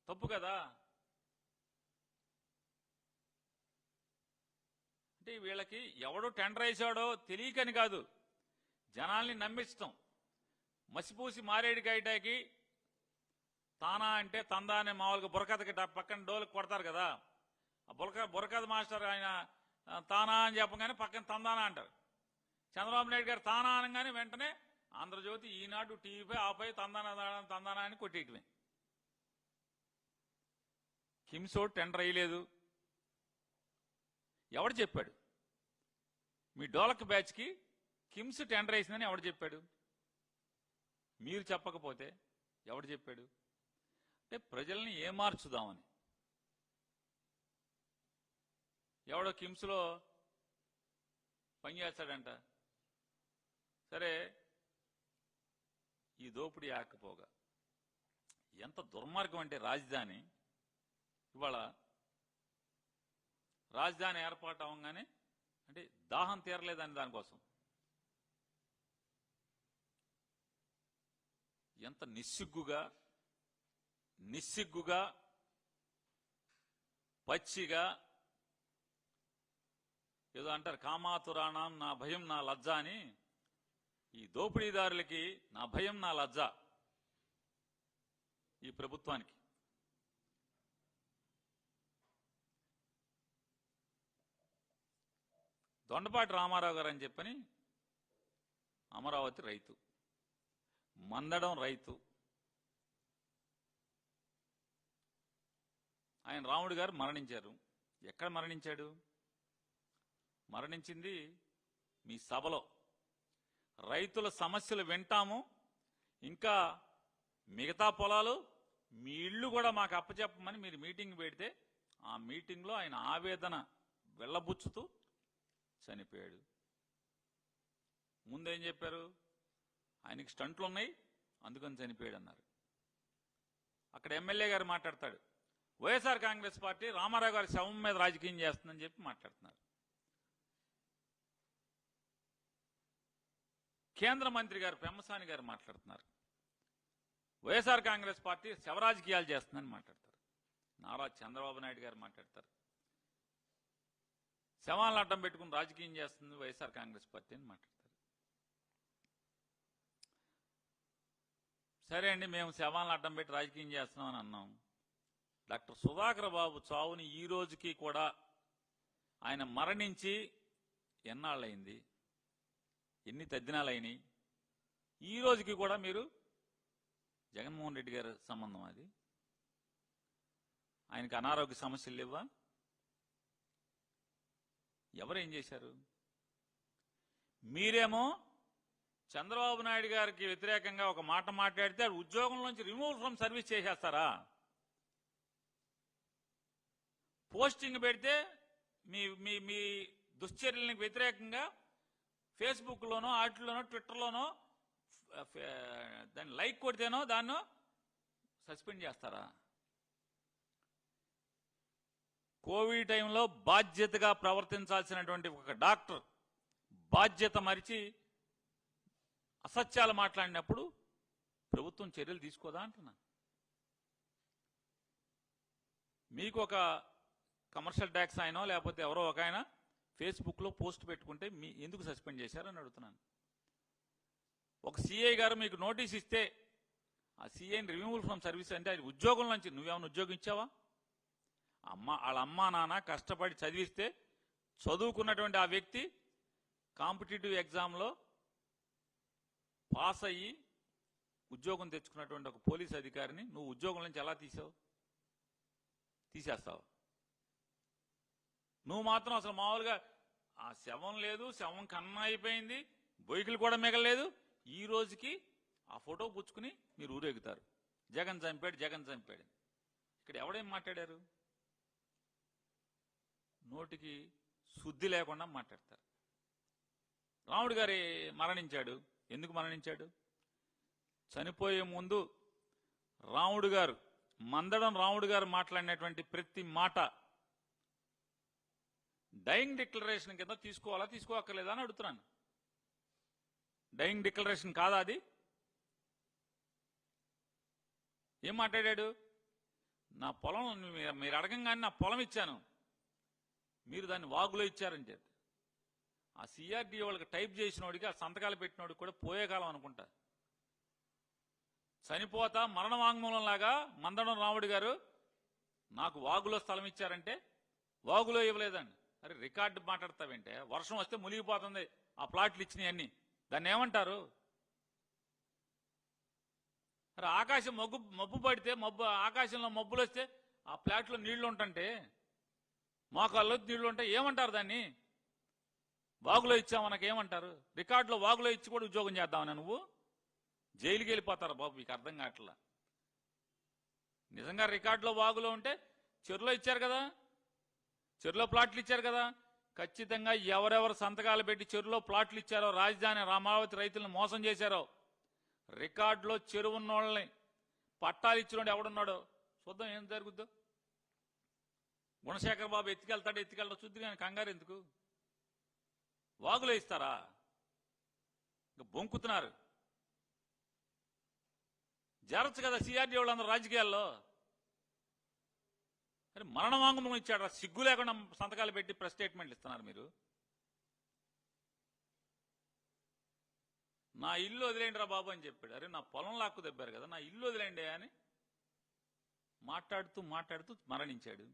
తప్పు కదా. అంటే వీళ్ళకి ఎవడో టెండర్ వేసాడో తెలియకని కాదు, జనాల్ని నమ్మించటం. మసిపూసి మారేడికాయటాకి తానా అంటే తందా అనే మామూలుగా బుర్రకథకి పక్కన డోలు కొడతారు కదా. ఆ బుర్రకథ మాస్టర్ ఆయన తానా అని చెప్పగానే పక్కన తందానా అంటారు. చంద్రబాబు నాయుడు గారు తానా అనగానే వెంటనే ఆంధ్రజ్యోతి, ఈనాడు, టీవీపై ఆపై తందానా అని కొట్టేయటమే. కిమ్సో టెండర్ వేయలేదు. ఎవడు చెప్పాడు? మీ డోలక్ బ్యాచ్కి కిమ్స్ టెండర్ వేసిందని ఎవడు చెప్పాడు? మీరు చెప్పకపోతే ఎవడు చెప్పాడు? అంటే ప్రజల్ని ఏమార్చుదామని. ఎవడో కిమ్స్లో పనిచేస్తాడంట. సరే, ఈ దోపిడీ ఆకపోగా ఎంత దుర్మార్గం అంటే, రాజధాని ఇవాళ రాజధాని ఏర్పాటు అవ్వగానే అంటే దాహం తీరలేదని దానికోసం ఎంత నిస్సిగ్గుగా పచ్చిగా ఏదో అంటారు కామాతురాణం నా భయం నా లజ్జ అని ఈ దోపిడీదారులకి నా భయం నా లజ్జ ఈ ప్రభుత్వానికి. దొండపాటి రామారావు గారు అని చెప్పని అమరావతి రైతు, మందడం రైతు. ఆయన రాముడు గారు మరణించారు. ఎక్కడ మరణించాడు? మరణించింది మీ సభలో. రైతుల సమస్యలు వింటాము, ఇంకా మిగతా పొలాలు మీ ఇళ్ళు కూడా మాకు అప్పచెప్పమని మీరు మీటింగ్ పెడితే ఆ మీటింగ్లో ఆయన ఆవేదన వెళ్ళబుచ్చుతూ చనిపోయాడు. ముందేం చెప్పారు? ఆయనకి స్టంట్లు ఉన్నాయి అందుకని చనిపోయాడు అన్నారు. అక్కడ ఎమ్మెల్యే గారు మాట్లాడతాడు, వైఎస్ఆర్ కాంగ్రెస్ పార్టీ రామారావు గారి శవం మీద రాజకీయం చేస్తుందని చెప్పి మాట్లాడుతున్నారు. కేంద్ర మంత్రి గారు పెమ్మసాని గారు మాట్లాడుతున్నారు, వైఎస్ఆర్ కాంగ్రెస్ పార్టీ శవరాజకీయాలు చేస్తుందని మాట్లాడతారు. నారా చంద్రబాబు నాయుడు గారు మాట్లాడతారు, శవాలను అడ్డం పెట్టుకుని రాజకీయం చేస్తుంది వైఎస్ఆర్ కాంగ్రెస్ పార్టీ అని మాట్లాడతారు. సరే అండి, మేము శవాలను అడ్డం పెట్టి రాజకీయం చేస్తున్నామని అన్నాం. డాక్టర్ సుధాకర్ బాబు చావుని ఈ రోజుకి కూడా, ఆయన మరణించి ఎన్నాళ్ళయింది, ఎన్ని తద్దినాలైనాయి, ఈ రోజుకి కూడా మీరు జగన్మోహన్ రెడ్డి గారి సంబంధం అది, ఆయనకు అనారోగ్య సమస్యలు లేవా? ఎవరేం చేశారు? మీరేమో చంద్రబాబు నాయుడు గారికి వ్యతిరేకంగా ఒక మాట మాట్లాడితే ఉద్యోగంలోంచి రిమూవ్ ఫ్రమ్ సర్వీస్ చేసేస్తారా? పోస్టింగ్ పెడితే మీ మీ మీ దుశ్చర్యలకు వ్యతిరేకంగా ఫేస్బుక్లోనో వాటిలోనో ట్విట్టర్లోనో దాన్ని లైక్ కొడితేనో దాన్ని సస్పెండ్ చేస్తారా? కోవిడ్ టైంలో బాధ్యతగా ప్రవర్తించాల్సినటువంటి ఒక డాక్టర్ బాధ్యత మరిచి అసత్యాలు మాట్లాడినప్పుడు ప్రభుత్వం చర్యలు తీసుకోదా అంటున్నా. మీకు ఒక కమర్షియల్ ట్యాక్స్ ఆయనో లేకపోతే ఎవరో ఒక ఆయన ఫేస్బుక్లో పోస్ట్ పెట్టుకుంటే మీ ఎందుకు సస్పెండ్ చేశారని అడుగుతున్నాను. ఒక సిఐ గారు మీకు నోటీస్ ఇస్తే ఆ సిఐని రిమూవల్ ఫ్రమ్ సర్వీస్ అంటే అది ఉద్యోగం నుంచి నువ్వేమైనా ఉద్యోగం ఇచ్చావా? వాళ్ళ అమ్మా నాన్న కష్టపడి చదివిస్తే చదువుకున్నటువంటి ఆ వ్యక్తి కాంపిటేటివ్ ఎగ్జామ్లో పాస్ అయ్యి ఉద్యోగం తెచ్చుకున్నటువంటి ఒక పోలీస్ అధికారిని నువ్వు ఉద్యోగం నుంచి ఎలా తీసేస్తావు? నువ్వు మాత్రం అసలు మామూలుగా ఆ శవం లేదు, శవం కన్నా అయిపోయింది, బొయ్యికలు కూడా మిగలలేదు, ఈ రోజుకి ఆ ఫోటో పుచ్చుకుని మీరు ఊరేగుతారు. జగన్ చంపాడు, జగన్ చంపాడు. ఇక్కడ ఎవడేం మాట్లాడారు? నోటికి శుద్ధి లేకుండా మాట్లాడతారు. రాముడు గారి మరణించాడు. ఎందుకు మరణించాడు? చనిపోయే ముందు రాముడు గారు, మందడం రాముడు గారు మాట్లాడినటువంటి ప్రతి మాట డైయింగ్ డిక్లరేషన్ కింద తీసుకోవాలా తీసుకోక్కర్లేదా అని అడుగుతున్నాను. డైయింగ్ డిక్లరేషన్ కాదా అది? ఏం మాట్లాడాడు? నా పొలం మీరు అడగంగానే నా పొలం ఇచ్చాను, మీరు దాన్ని వాగులో ఇచ్చారని చెప్పి ఆ సిఆర్డీ వాళ్ళకి టైప్ చేసినోడికి, ఆ సంతకాలు పెట్టినోడికి కూడా పోయే కాలం అనుకుంటా. చనిపోతా మరణ వాంగ్మూలం లాగా మందడం రాముడు గారు నాకు వాగులో స్థలం ఇచ్చారంటే వాగులో ఇవ్వలేదండి. అరే రికార్డు మాట్లాడతావేంటే? వర్షం వస్తే మునిగిపోతుంది ఆ ప్లాట్లు ఇచ్చినాయి అన్ని, దాన్ని ఏమంటారు? అరే ఆకాశం మబ్బు పడితే ఆకాశంలో మబ్బులు వస్తే ఆ ప్లాట్లో నీళ్లు ఉంటుంటే మోకాల్లో నీళ్లు ఉంటాయి, ఏమంటారు దాన్ని? వాగులో ఇచ్చావు నాకేమంటారు? రికార్డులో వాగులో ఇచ్చి కూడా ఉద్యోగం చేద్దామని నువ్వు జైలుకి వెళ్ళిపోతారు బాబు. మీకు అర్థం కావట్లా. నిజంగా రికార్డులో వాగులో ఉంటే చెరువులో ఇచ్చారు కదా, చెరువులో ప్లాట్లు ఇచ్చారు కదా, ఖచ్చితంగా ఎవరెవరు సంతకాలు పెట్టి చెరువులో ప్లాట్లు ఇచ్చారో, రాజధాని అమరావతి రైతులను మోసం చేశారో, రికార్డులో చెరువు ఉన్నోళ్ళని పట్టాలు ఇచ్చినోడు ఎవడున్నాడో చూద్దాం ఏం జరుగుద్దో. గుణశేఖర్ బాబు ఎత్తుకెళ్తాడో చూద్ది కానీ కంగారు ఎందుకు? వాగులో ఇస్తారా? ఇంకా బొంకుతున్నారు. జరచ్చు కదా సిఆర్డీ వాళ్ళందరూ రాజకీయాల్లో. అరే మరణ వాంగ్మూలం ఇచ్చాడు, సిగ్గు లేకుండా సంతకాలు పెట్టి ప్రెస్ స్టేట్మెంట్లు ఇస్తున్నారు మీరు. నా ఇల్లు వదిలేండి రా బాబు అని చెప్పాడు. అరే నా పొలం లాక్కు దెబ్బారు కదా, నా ఇల్లు వదిలేండి అని మాట్లాడుతూ మరణించాడు.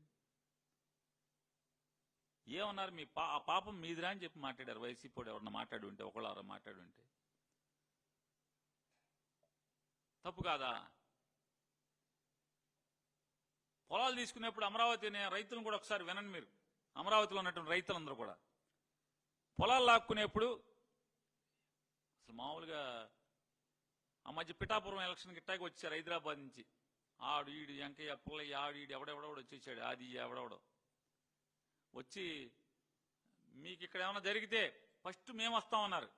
ఏమన్నారు? మీ ఆ పాపం మీదిరా అని చెప్పి మాట్లాడారు. వైసీపీ ఎవరన్నా మాట్లాడి ఉంటే, ఒకళ్ళారా మాట్లాడి ఉంటే తప్పు కాదా? పొలాలు తీసుకునేప్పుడు అమరావతి రైతులను కూడా ఒకసారి వినండి మీరు. అమరావతిలో ఉన్నటువంటి రైతులందరూ కూడా పొలాలు లాక్కునేప్పుడు అసలు మామూలుగా ఆ మధ్య పిఠాపురం ఎలక్షన్ గిట్టాకి వచ్చారు హైదరాబాద్ నుంచి. ఆడు ఈడు వెంకయ్య పుల్లయ్య ఆడు ఈడు ఎవడెవడో వచ్చేసాడు. అది ఎవడెవడో వచ్చి మీకు ఇక్కడ ఏమైనా జరిగితే ఫస్ట్ మేము వస్తామన్నారు.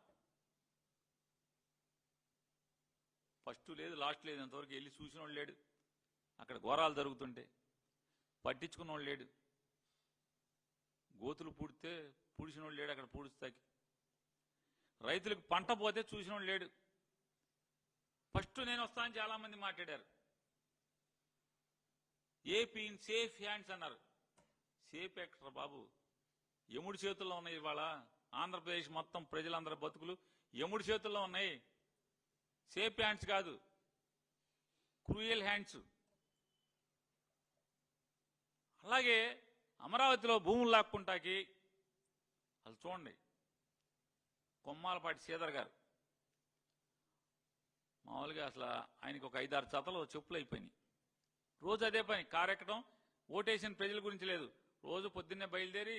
ఫస్ట్ లేదు లాస్ట్ లేదు, అంతవరకు వెళ్ళి చూసిన వాళ్ళు లేడు. అక్కడ ఘోరాలు జరుగుతుంటే పట్టించుకున్న వాళ్ళు లేడు. గోతులు పూడిసిన వాళ్ళు లేడు. అక్కడ పూడుస్తాకి రైతులకు పంట పోతే చూసిన వాళ్ళు లేడు. ఫస్ట్ నేను వస్తానని చాలా మంది మాట్లాడారు. ఏపీ ఇన్ సేఫ్ హ్యాండ్స్ అన్నారు. సేఫ్ ఎక్కడ బాబు? యముడి చేతుల్లో ఉన్నాయి. ఇవాళ ఆంధ్రప్రదేశ్ మొత్తం ప్రజలందరి బతుకులు యముడి చేతుల్లో ఉన్నాయి. సేఫ్ హ్యాండ్స్ కాదు, క్రూయల్ హ్యాండ్స్. అలాగే అమరావతిలో భూములు లాక్కుంటాకి అసలు చూడండి, కొమ్మాలపాటి శ్రీధర్ గారు మామూలుగా అసలు ఆయనకి ఒక 5-6 జతలు చెప్పులు అయిపోయినాయి. రోజు అదే పని, కారెక్కడం. ఓటేసిన ప్రజల గురించి లేదు. రోజు పొద్దున్నే బయలుదేరి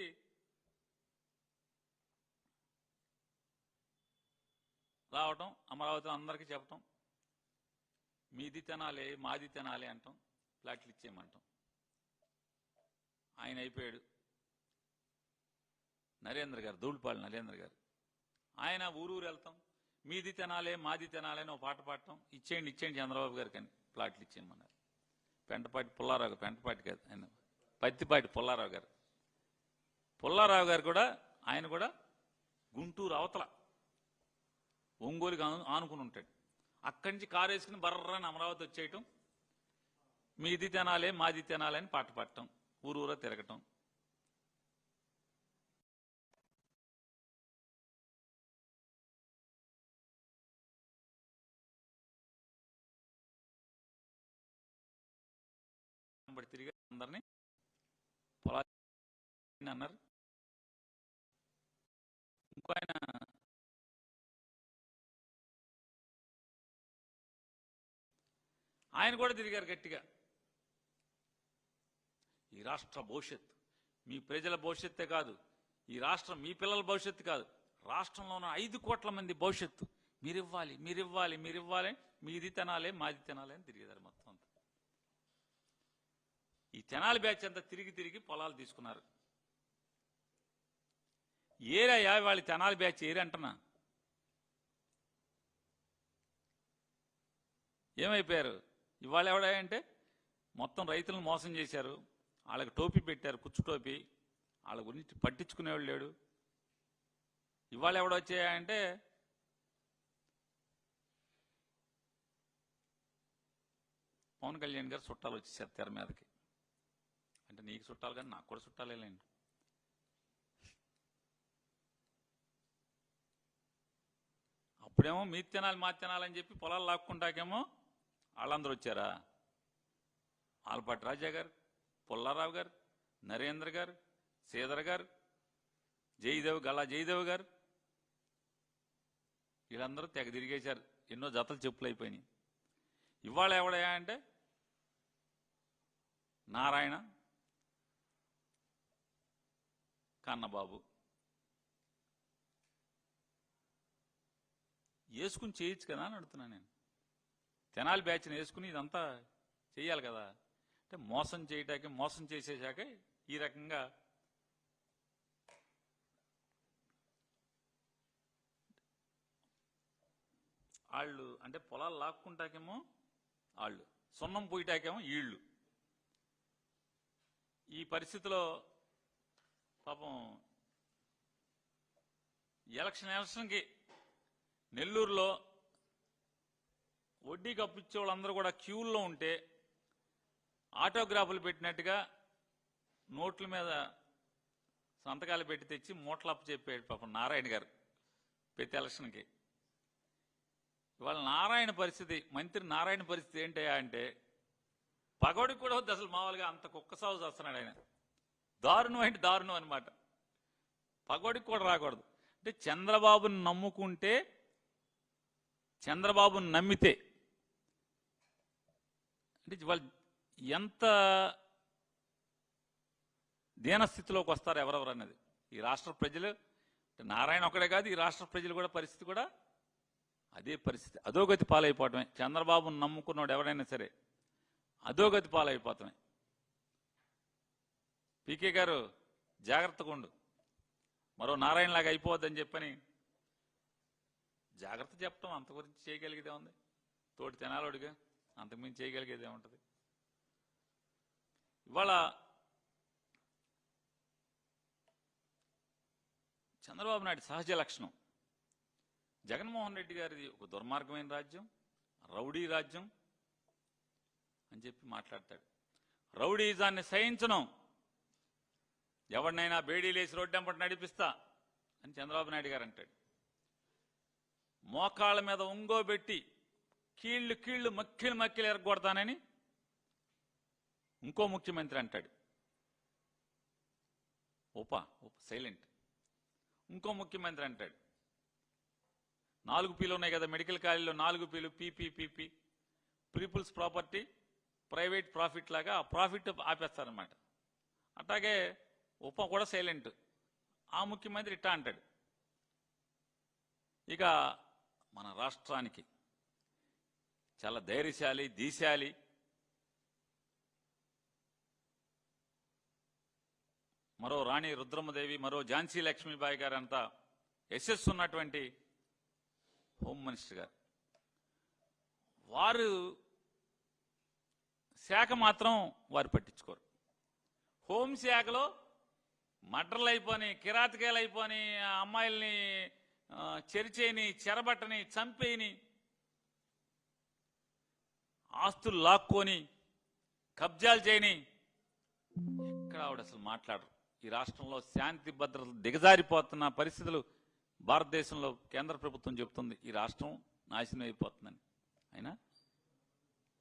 రావటం, అమరావతిలో అందరికీ చెప్పటం, మీది తినాలి మాది తినాలి అంటాం, ఫ్లాట్లు ఇచ్చేయమంటాం. ఆయన అయిపోయాడు. నరేంద్ర గారు, దూళ్ళపాటి నరేంద్ర గారు, ఆయన ఊరూరు వెళ్తాం, మీది తినాలి మాది తినాలి అని ఒక పాట పాడటం, ఇచ్చేయండి చంద్రబాబు గారికి అని ఫ్లాట్లు ఇచ్చేయమన్నారు. పెంటపాటి పుల్లారావు గారు, పెంటపాటి కాదు ఆయన పత్తిపాటి పుల్లారావు గారు. పుల్లారావు గారు కూడా, ఆయన కూడా గుంటూరు అవతల ఒంగోలుకి ఆనుకుని ఉంటాడు. అక్కడి నుంచి కారు వేసుకుని బర్రని అమరావతి వచ్చేయటం, మీది తినాలి మాది తినాలి అని పాట పాడటం, ఊరూరా తిరగటం. తిరిగి అందరినీ పొలాలు అన్నారు. ఇంకో ఆయన కూడా తిరిగారు గట్టిగా. ఈ రాష్ట్ర భవిష్యత్తు మీ ప్రజల భవిష్యత్తే కాదు, ఈ రాష్ట్రం మీ పిల్లల భవిష్యత్తు కాదు, రాష్ట్రంలో ఉన్న 5 కోట్ల మంది భవిష్యత్తు మీరివ్వాలి, మీరివ్వాలి, మీరివ్వాలి, మీది తినాలి మాది తినాలి అని తిరిగేదారు మొత్తం అంతా. ఈ తెనాలి బ్యాచ్ అంతా తిరిగి పొలాలు తీసుకున్నారు. ఏరయ్యా వాళ్ళ తెనాలి బ్యాచ్ ఏరంటున్నా. ఏమైపోయారు ఇవాళ? ఎవడంటే మొత్తం రైతులను మోసం చేశారు, వాళ్ళకి టోపీ పెట్టారు, కుచ్చు టోపీ. వాళ్ళ గురించి పట్టించుకునేవాళ్ళు లేడు. ఇవాళ ఎవడొచ్చాయంటే పవన్ కళ్యాణ్ గారు చుట్టాలు వచ్చేసారు తెర మీదకి. అంటే నీకు చుట్టాలు కానీ నాకు కూడా చుట్టాలేండి. అప్పుడేమో మీది తినాలి మాది తినాలని చెప్పి పొలాలు లాక్కుంటాకేమో వాళ్ళందరూ వచ్చారా? ఆలపాటి రాజా గారు, పుల్లారావు గారు, నరేంద్ర గారు, శ్రీధర్ గారు, గల్లా జయదేవ్ గారు, వీళ్ళందరూ తెగ తిరిగేశారు. ఎన్నో జతలు చెప్పులు అయిపోయినాయి. ఇవాళ ఎవడయా అంటే నారాయణ, కన్నబాబు వేసుకుని చేయొచ్చు కదా అని అడుగుతున్నా నేను. తెనాలి బ్యాచ్ని వేసుకుని ఇదంతా చేయాలి కదా. అంటే మోసం చేయటానికి, మోసం చేసేసాక ఈ రకంగా వాళ్ళు అంటే పొలాలు లాక్కుంటాకేమో వాళ్ళు, సున్నం పోయిటాకేమో వీళ్ళు. ఈ పరిస్థితిలో పాపం ఎలక్షన్కి నెల్లూరులో వడ్డీకి అప్పిచ్చే వాళ్ళందరూ కూడా క్యూల్లో ఉంటే ఆటోగ్రాఫ్లు పెట్టినట్టుగా నోట్ల మీద సంతకాలు పెట్టి తెచ్చి మూటలప్పు చెప్పాడు పాపం నారాయణ గారు ప్రతి ఎలక్షన్కి. ఇవాళ నారాయణ పరిస్థితి, మంత్రి నారాయణ పరిస్థితి ఏంటయ్యా అంటే పగోడికి కూడా వద్దు అసలు. మామూలుగా అంత కుక్క సాగు చేస్తున్నాడు ఆయన. దారుణం అంటే దారుణం అనమాట. పగోడికి కూడా రాకూడదు. అంటే చంద్రబాబుని నమ్ముకుంటే, చంద్రబాబుని నమ్మితే అంటే వాళ్ళు ఎంత దీనస్థితిలోకి వస్తారు ఎవరెవరు అన్నది ఈ రాష్ట్ర ప్రజలు. నారాయణ ఒకడే కాదు, ఈ రాష్ట్ర ప్రజలు కూడా పరిస్థితి కూడా అదే పరిస్థితి. అధోగతి పాలైపోవటమే. చంద్రబాబును నమ్ముకున్నాడు ఎవరైనా సరే అధోగతి పాలైపోతామే. పీకే గారు జాగ్రత్తగా ఉండు, మరో నారాయణలాగా అయిపోవద్దని చెప్పని జాగ్రత్త చెప్పటం. అంత గురించి చేయగలిగేదే ఉంది. తోటి తెనాలోడిగా అంతకుమించి చేయగలిగేదే ఉంటుంది. ఇవాళ చంద్రబాబు నాయుడు సహజ లక్షణం, జగన్మోహన్ రెడ్డి గారిది ఒక దుర్మార్గమైన రాజ్యం, రౌడీ రాజ్యం అని చెప్పి మాట్లాడతాడు. రౌడీజాన్ని సహించను, ఎవరినైనా బేడీలేసి రోడ్డెంపటి నడిపిస్తా అని చంద్రబాబు నాయుడు గారు అంటాడు. మోకాళ్ళ మీద ఉంగోబెట్టి కీళ్లు కీళ్లు మక్కిలు ఎరగొడతానని ఇంకో ముఖ్యమంత్రి అంటాడు. సైలెంట్. ఇంకో ముఖ్యమంత్రి అంటాడు 4 పీలు ఉన్నాయి కదా మెడికల్ కాలేజీలో, 4 పీలు PP people's property private profit లాగా ఆ ప్రాఫిట్ ఆపేస్తారనమాట. అట్లాగే కూడా సైలెంట్. ఆ ముఖ్యమంత్రి ఇట్టా అంటాడు. ఇక మన రాష్ట్రానికి చాలా ధైర్యశాలి, దీశాలి, మరో రాణి రుద్రమ్మదేవి, మరో ఝాన్సీ లక్ష్మీబాయి గారు అంతా యశస్సు ఉన్నటువంటి హోమ్ మినిస్టర్ గారు. వారు శాఖ మాత్రం వారు పట్టించుకోరు. హోంశాఖలో మర్డర్లు అయిపోయి, కిరాతకాయలు అయిపోయి, అమ్మాయిల్ని చెరిచేయని, చెరబట్టని, చంపేయని, ఆస్తులు లాక్కొని కబ్జాలు చేయని ఎక్కడ ఆవిడ అసలు మాట్లాడరు. ఈ రాష్ట్రంలో శాంతి భద్రతలు దిగజారిపోతున్న పరిస్థితులు భారతదేశంలో కేంద్ర ప్రభుత్వం చెబుతుంది ఈ రాష్ట్రం నాశనం అయిపోతుందని. అయినా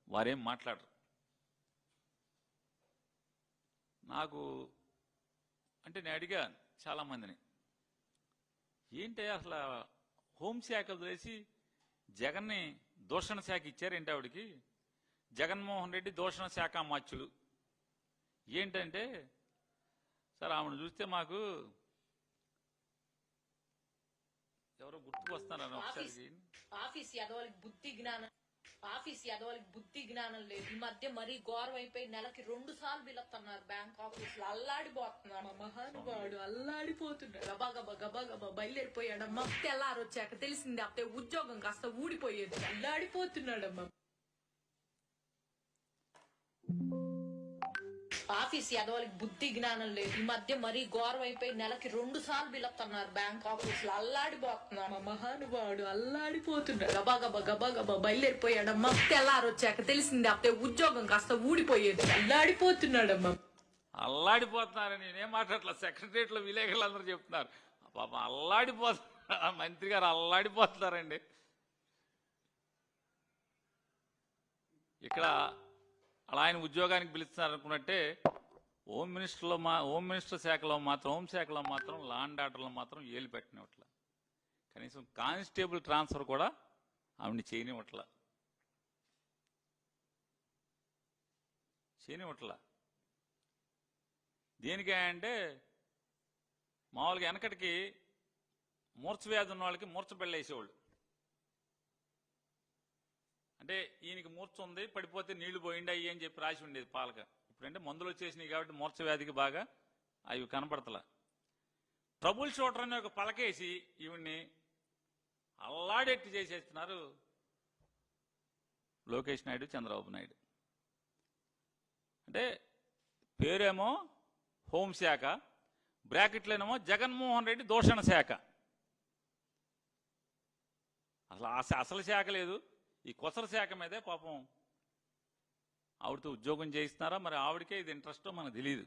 వారేం మాట్లాడరు. నాకు అంటే నేను అడిగా చాలామందిని, ఏంటి అసలు హోంశాఖ వదిలేసి జగన్ని దూషణ శాఖ ఇచ్చారేంటి ఆవిడికి? జగన్మోహన్ రెడ్డి దూషణ శాఖ అమాత్యులు ఏంటంటే, సార్ ఆవిడని చూస్తే మాకు ఎవరో గుర్తుకొస్తున్నారని ఒకసారి.
ఆఫీస్ ఎదవలకి బుద్ధి జ్ఞానం లేదు. ఈ మధ్య మరీ ఘోరం అయిపోయి నెలకి 2 సార్లు పిలుస్తున్నారు బ్యాంక్ ఆఫీస్ లో. అల్లాడిపోతున్నారు మహానుభావుడు, అల్లాడిపోతున్నాడు. గబా బయలుదేరిపోయాడమ్మా. తెల్లారొచ్చాక తెలిసింది అప్పుడే ఉద్యోగం కాస్త ఊడిపోయేది. అల్లాడిపోతున్నాడమ్మా. ఆఫీస్ ఎదవలకి బుద్ధి జ్ఞానం లేదు. ఈ మధ్య మరీ ఘోరం అయిపోయి నెలకి 2 సార్లు పిలుస్తున్నారు బ్యాంక్ ఆఫీస్ లో. అల్లాడిపోతున్నారు మహానుభావుడు, అల్లాడిపోతున్నాడు. గబా బయలుదేరిపోయాడమ్మా. తెల్లారొచ్చాక తెలిసింది అప్పుడే ఉద్యోగం కాస్త ఊడిపోయేది. అల్లాడిపోతున్నాడమ్మా.
అల్లాడిపోతున్నారని నేనేం మాట్లాడట్లా. సెక్రటరియట్లో విలేకరులు అందరూ చెప్తున్నారు పాపం అల్లాడిపోతున్నారు, మంత్రి గారు అల్లాడిపోతున్నారండి. ఇక్కడ అలా ఆయన ఉద్యోగానికి పిలుస్తున్నారు అనుకున్నట్టే హోమ్ మినిస్టర్ శాఖలో మాత్రం, హోంశాఖలో మాత్రం, లా అండ్ ఆర్డర్లో మాత్రం ఏలు పెట్టనివ్వట్ల. కనీసం కానిస్టేబుల్ ట్రాన్స్ఫర్ కూడా ఆవిడని చేయనివ్వట్ల. దేనికంటే మామూలుగా వెనకటికి మూర్ఛవ్యాధి ఉన్న వాళ్ళకి మూర్ఛ పెళ్ళేసేవాళ్ళు. అంటే ఈయనకి మూర్ఛ ఉంది, పడిపోతే నీళ్లు పోయిండి అయ్యి అని చెప్పి రాసి ఉండేది పాలక. ఇప్పుడంటే మందులు వచ్చేసినాయి కాబట్టి మూర్ఛ వ్యాధికి బాగా అవి కనపడతలా. ట్రబుల్ షూటర్ అనే ఒక పలకేసి ఈవిడ్ని అల్లాడెట్టి చేసేస్తున్నారు లోకేష్ నాయుడు, చంద్రబాబు నాయుడు. అంటే పేరేమో హోంశాఖ, బ్రాకెట్లోనేమో జగన్మోహన్ రెడ్డి దూషణ శాఖ. అసలు శాఖ లేదు. ఈ కొసర శాఖ మీదే పాపం ఆవిడతో ఉద్యోగం చేయిస్తున్నారా, మరి ఆవిడకే ఇది ఇంట్రెస్టో మనకు తెలియదు.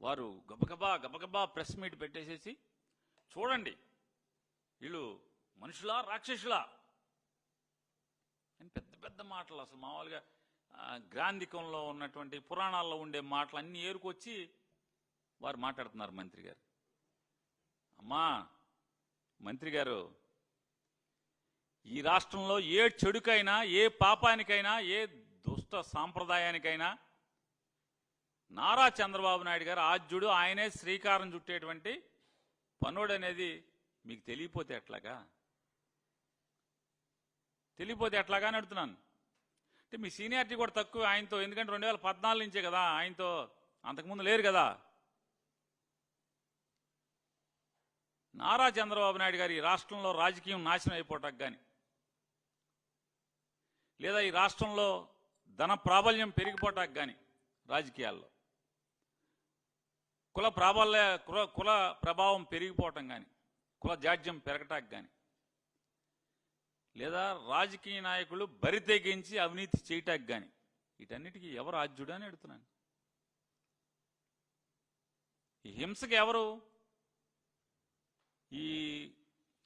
వారు గబగబా ప్రెస్ మీట్ పెట్టేసేసి, చూడండి వీళ్ళు మనుషులా రాక్షసులా అని పెద్ద పెద్ద మాటలు, అసలు మామూలుగా గ్రాంధికంలో ఉన్నటువంటి పురాణాల్లో ఉండే మాటలు అన్నీ ఏరుకొచ్చి వారు మాట్లాడుతున్నారు. మంత్రి గారు, అమ్మా మంత్రి గారు, ఈ రాష్ట్రంలో ఏ చెడుకైనా, ఏ పాపానికైనా, ఏ దుష్ట సాంప్రదాయానికైనా నారా చంద్రబాబు నాయుడు గారు ఆద్యుడు, ఆయనే శ్రీకారం చుట్టేటువంటి పనుడు అనేది మీకు తెలియపోతే ఎట్లాగా? అని అడుగుతున్నాను. అంటే మీ సీనియారిటీ కూడా తక్కువ ఆయనతో, ఎందుకంటే 2014 నుంచే కదా ఆయనతో, అంతకుముందు లేరు కదా. నారా చంద్రబాబు నాయుడు గారు ఈ రాష్ట్రంలో రాజకీయం నాశనం అయిపోవటానికి కానీ, లేదా ఈ రాష్ట్రంలో ధన ప్రాబల్యం పెరిగిపోవటానికి కానీ, రాజకీయాల్లో కుల ప్రభావం పెరిగిపోవటం కానీ, కుల జాడ్యం పెరగటానికి కానీ, లేదా రాజకీయ నాయకులు బరి తెగించి అవినీతి చేయటానికి కానీ, వీటన్నిటికీ ఎవరు ఆద్యుడు అని అడుగుతున్నాను. ఈ హింసకి ఎవరు? ఈ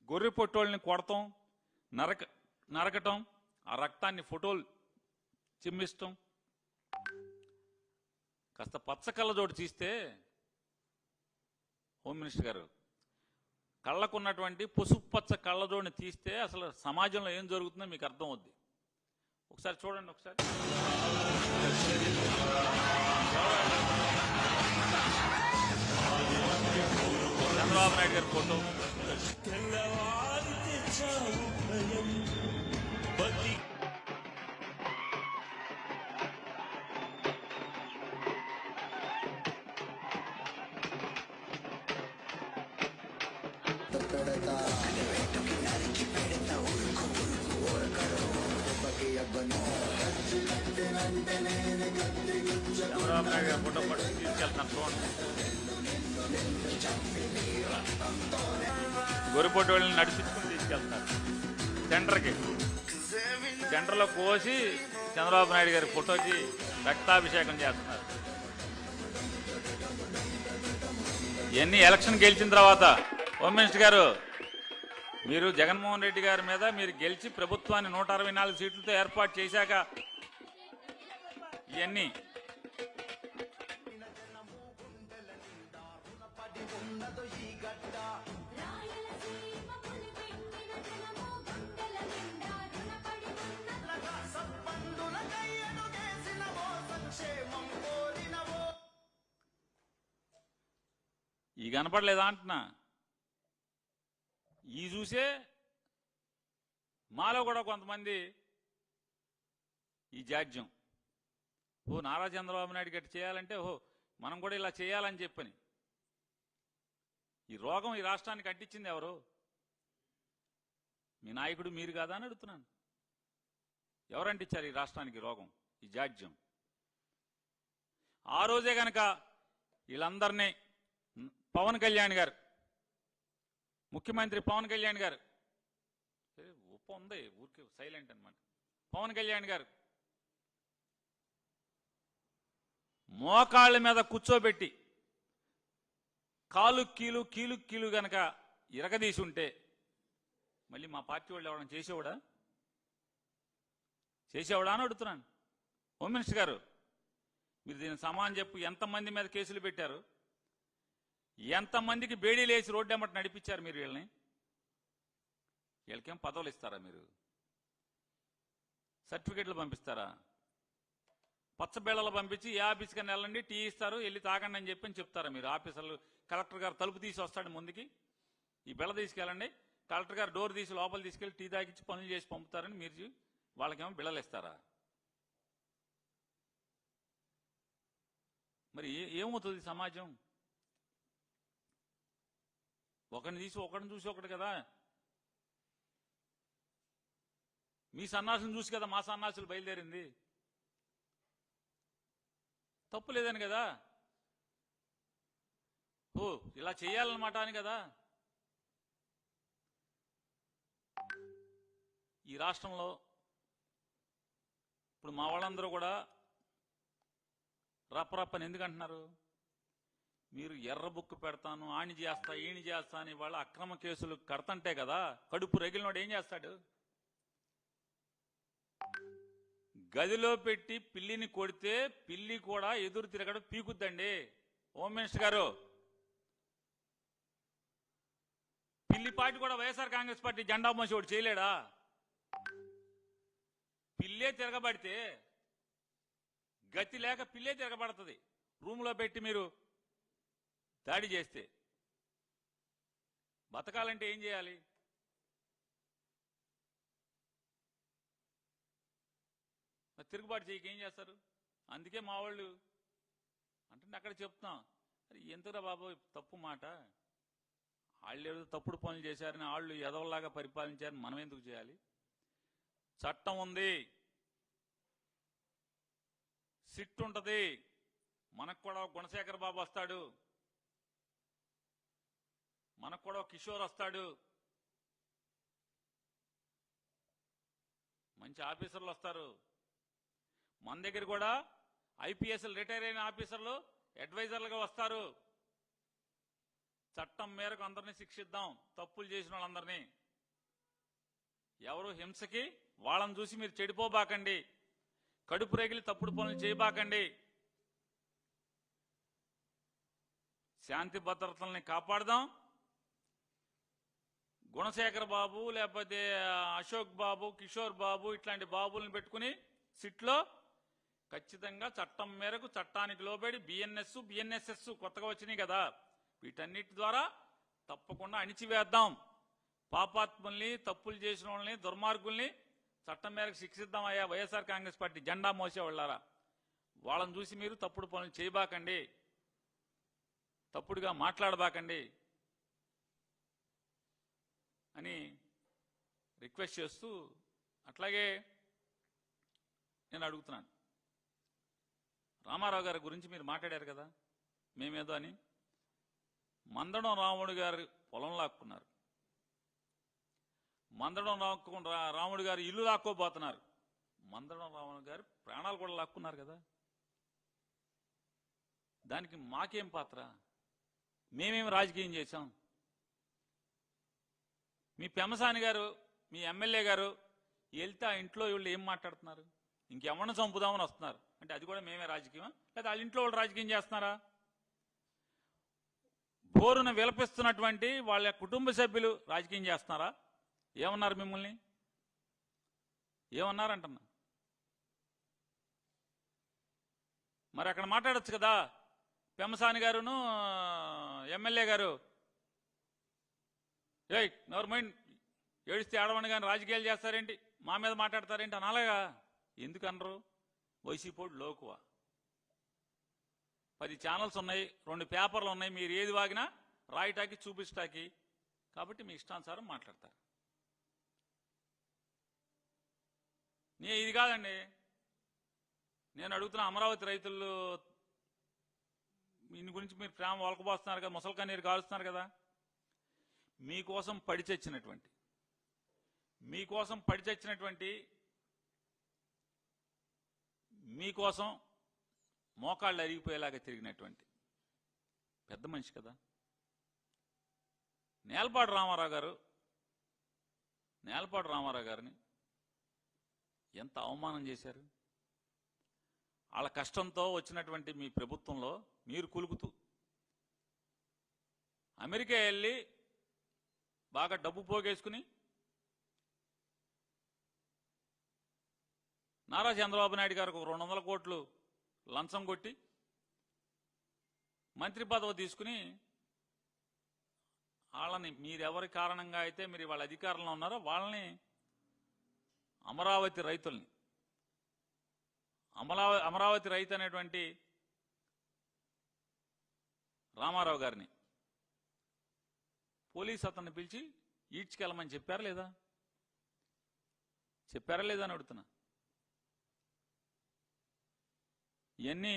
గొర్రె పొట్టోళ్ళని కొడతాం, నరకటం, ఆ రక్తాన్ని ఫోటోలు చిమ్మిస్తాం. కాస్త పచ్చ కళ్ళజోడు తీస్తే హోమ్ మినిస్టర్ గారు, కళ్ళకున్నటువంటి పసుపు పచ్చ కళ్ళజోడిని తీస్తే అసలు సమాజంలో ఏం జరుగుతుందో మీకు అర్థం అవుద్ది. ఒకసారి చూడండి. ఒకసారి చంద్రబాబు నాయుడు గారి ఫోటో, చంద్రబాబు నాయుడు గారి ఫోటో పట్టుకు తీసుకెళ్తాను. చూడండి, గొర్రెపోటు వాళ్ళని నడిపించుకుని తీసుకెళ్తారు సెంటర్లో కోసి చంద్రబాబు నాయుడు గారి ఫోటోకి రక్తాభిషేకం చేస్తున్నారు. ఇవన్నీ ఎలక్షన్ గెలిచిన తర్వాత, హోమ్ మినిస్టర్ గారు, మీరు జగన్మోహన్ రెడ్డి గారి మీద మీరు గెలిచి ప్రభుత్వాన్ని 164 సీట్లతో ఏర్పాటు చేశాక ఇవన్నీ ఈ కనపడలేదా అంటున్నా. ఈ చూసే మాలో కూడా కొంతమంది ఈ జాడ్యం, నారా చంద్రబాబు నాయుడు గట్టి చేయాలంటే మనం కూడా ఇలా చేయాలని చెప్పని. ఈ రోగం ఈ రాష్ట్రానికి అంటించింది ఎవరు? మీ నాయకుడు మీరు కాదా అని అడుగుతున్నాను. ఎవరంటిచ్చారు ఈ రాష్ట్రానికి రోగం? ఈ జాడ్యం. ఆ రోజే గనక వీళ్ళందరినీ పవన్ కళ్యాణ్ గారు, ముఖ్యమంత్రి పవన్ కళ్యాణ్ గారు, ఉప్ప ఉంది ఊరికి సైలెంట్ అనమాట, పవన్ కళ్యాణ్ గారు మోకాళ్ళ మీద కూర్చోబెట్టి కాలు కీలు గనక ఇరగదీసి ఉంటే మళ్ళీ మా పార్టీ వాళ్ళు ఎవరైనా చేసేవాడా అని అడుగుతున్నాను. హోమ్ మినిస్టర్ గారు, మీరు దీని సమానం చెప్పు. ఎంతమంది మీద కేసులు పెట్టారు? ఎంతమందికి బేడీలు వేసి రోడ్డు ఎమ్మట నడిపించారు మీరు? వీళ్ళకేం పదవులు ఇస్తారా? మీరు సర్టిఫికెట్లు పంపిస్తారా? పచ్చబేళలు పంపించి ఏ ఆఫీస్కి వెళ్ళండి, టీ ఇస్తారు, వెళ్ళి తాగండి అని చెప్పి చెప్తారా మీరు? ఆఫీసర్లు, కలెక్టర్ గారు తలుపు తీసి వస్తాడు ముందుకి, ఈ బెళ్ళ తీసుకెళ్ళండి, కలెక్టర్ గారు డోర్ తీసి లోపల తీసుకెళ్ళి టీ తాగించి పనులు చేసి పంపుతారని మీరు వాళ్ళకేమో బిళ్ళలు ఇస్తారా? మరి ఏమవుతుంది సమాజం? ఒకరిని చూసి ఒకటి కదా. మీ సన్నాసులను చూసి కదా మా సన్నాసులు బయలుదేరింది. తప్పు లేదని కదా, ఓ ఇలా చేయాలన్నమాట అని కదా. ఈ రాష్ట్రంలో ఇప్పుడు మా వాళ్ళందరూ కూడా రప్పరప్పని ఎందుకు అంటున్నారు? మీరు ఎర్ర బుక్కు పెడతాను, ఆణి చేస్తా, ఈణి చేస్తా అని వాళ్ళ అక్రమ కేసులు కడతంటే కదా. కడుపు రగిలినోడు ఏం చేస్తాడు? గదిలో పెట్టి పిల్లిని కొడితే పిల్లి కూడా ఎదురు తిరగడం పీకుద్దండి. హోమ్ మినిస్టర్ గారు, పిల్లి పార్టీ కూడా వైఎస్ఆర్ కాంగ్రెస్ పార్టీ జెండా మోసి ఒకటి చేయలేడా? పిల్లే తిరగబడితే, గతి లేక పిల్లే తిరగబడుతుంది రూమ్లో పెట్టి మీరు దాడి చేస్తే. బతకాలంటే ఏం చేయాలి? తిరుగుబాటు చేయక ఏం చేస్తారు? అందుకే మా వాళ్ళు అంటే అక్కడ చెప్తాం, ఎంతరా బాబు తప్పు మాట, వాళ్ళు ఏదో తప్పుడు పనులు చేశారని వాళ్ళు ఎదవల్లాగా పరిపాలించారని మనం ఎందుకు చేయాలి? చట్టం ఉంది, సిట్ ఉంటుంది, మనకు కూడా గుణశేఖర్ బాబు వస్తాడు, మనకు కూడా కిషోర్ వస్తాడు, మంచి ఆఫీసర్లు వస్తారు. మన దగ్గర కూడా ఐపీఎస్లు రిటైర్ అయిన ఆఫీసర్లు అడ్వైజర్లుగా వస్తారు. చట్టం మేరకు అందరినీ శిక్షిద్దాం, తప్పులు చేసిన వాళ్ళందరినీ. ఎవరు హింసకి వాళ్ళని చూసి మీరు చెడిపోబాకండి, కడుపు రేగిలి తప్పుడు పనులు చేయబాకండి. శాంతి భద్రతల్ని కాపాడదాం. గుణశేఖర్ బాబు లేకపోతే అశోక్ బాబు, కిషోర్ బాబు ఇట్లాంటి బాబుల్ని పెట్టుకుని సిట్లో ఖచ్చితంగా చట్టం మేరకు చట్టానికి లోబడి బిఎన్ఎస్ఎస్ కొత్తగా వచ్చినాయి కదా, వీటన్నిటి ద్వారా తప్పకుండా అణిచివేద్దాం. పాపాత్ముల్ని, తప్పులు చేసిన వాళ్ళని, దుర్మార్గుల్ని చట్టం మేరకు శిక్షిద్దాం. అయ్యా వైఎస్ఆర్ కాంగ్రెస్ పార్టీ జెండా మోసేవాళ్ళారా, వాళ్ళని చూసి మీరు తప్పుడు పనులు చేయబాకండి, తప్పుడుగా మాట్లాడబాకండి అని రిక్వెస్ట్ చేస్తూ, అట్లాగే నేను అడుగుతున్నాను, రామారావు గారి గురించి మీరు మాట్లాడారు కదా మేమేదో అని. మందడం రాముడు గారి పొలం లాక్కున్నారు, మందడం రాముడు గారు ఇల్లు లాక్కోబోతున్నారు, మందడం రాముడు గారు ప్రాణాలు కూడా లాక్కున్నారు కదా. దానికి మాకేం పాత్ర? మేమేం రాజకీయం చేశాం? మీ పెమ్మసాని గారు, మీ ఎమ్మెల్యే గారు వెళ్తే ఆ ఇంట్లో వీళ్ళు ఏం మాట్లాడుతున్నారు? ఇంకెవరిని చంపుదామని వస్తున్నారు అంటే అది కూడా మేమే రాజకీయమా? లేదా వాళ్ళ ఇంట్లో వాళ్ళు రాజకీయం చేస్తున్నారా? బోరున విలపిస్తున్నటువంటి వాళ్ళ కుటుంబ సభ్యులు రాజకీయం చేస్తున్నారా? ఏమన్నారు మిమ్మల్ని? ఏమన్నారంటున్నా? మరి అక్కడ మాట్లాడచ్చు కదా. పెమ్మసాని గారును ఎమ్మెల్యే గారు, ఏయ్ నెవర్ మైండ్, ఏడిస్తే ఆడవని కానీ రాజకీయాలు చేస్తారేంటి, మా మీద మాట్లాడతారేంటి అని. అలాగా ఎందుకు అనరు? వైసీపోడు లోకువా. 10 ఛానల్స్ ఉన్నాయి, 2 పేపర్లు ఉన్నాయి, మీరు ఏది వాగినా రాయటాకి చూపిస్తాకి, కాబట్టి మీ ఇష్టానుసారం మాట్లాడతారు. ఇది కాదండి నేను అడుగుతున్న, అమరావతి రైతులు దీని గురించి మీరు ప్రేమ వలకబోస్తున్నారు కదా, ముసలి కన్నీరు కాలుస్తున్నారు కదా. మీకోసం పడి చచ్చినటువంటి మీకోసం మోకాళ్ళు అరిగిపోయేలాగా తిరిగినటువంటి పెద్ద మనిషి కదా నేలపాటి రామారావు గారిని ఎంత అవమానం చేశారు. వాళ్ళ కష్టంతో వచ్చినటువంటి మీ ప్రభుత్వంలో మీరు కులుకుతూ అమెరికా వెళ్ళి బాగా డబ్బు పోగేసుకుని నారా చంద్రబాబు నాయుడు గారికి 200 కోట్లు లంచం కొట్టి మంత్రి పదవి తీసుకుని వాళ్ళని, మీరెవరి కారణంగా అయితే మీరు వాళ్ళ అధికారంలో ఉన్నారో వాళ్ళని, అమరావతి రైతుల్ని, అమరావతి రైతు అనేటువంటి రామారావు గారిని పోలీసు అతన్ని పిలిచి ఈడ్చుకెళ్ళమని చెప్పారా లేదా? చెప్పారా లేదా అని అడుగుతున్నా. ఇవన్నీ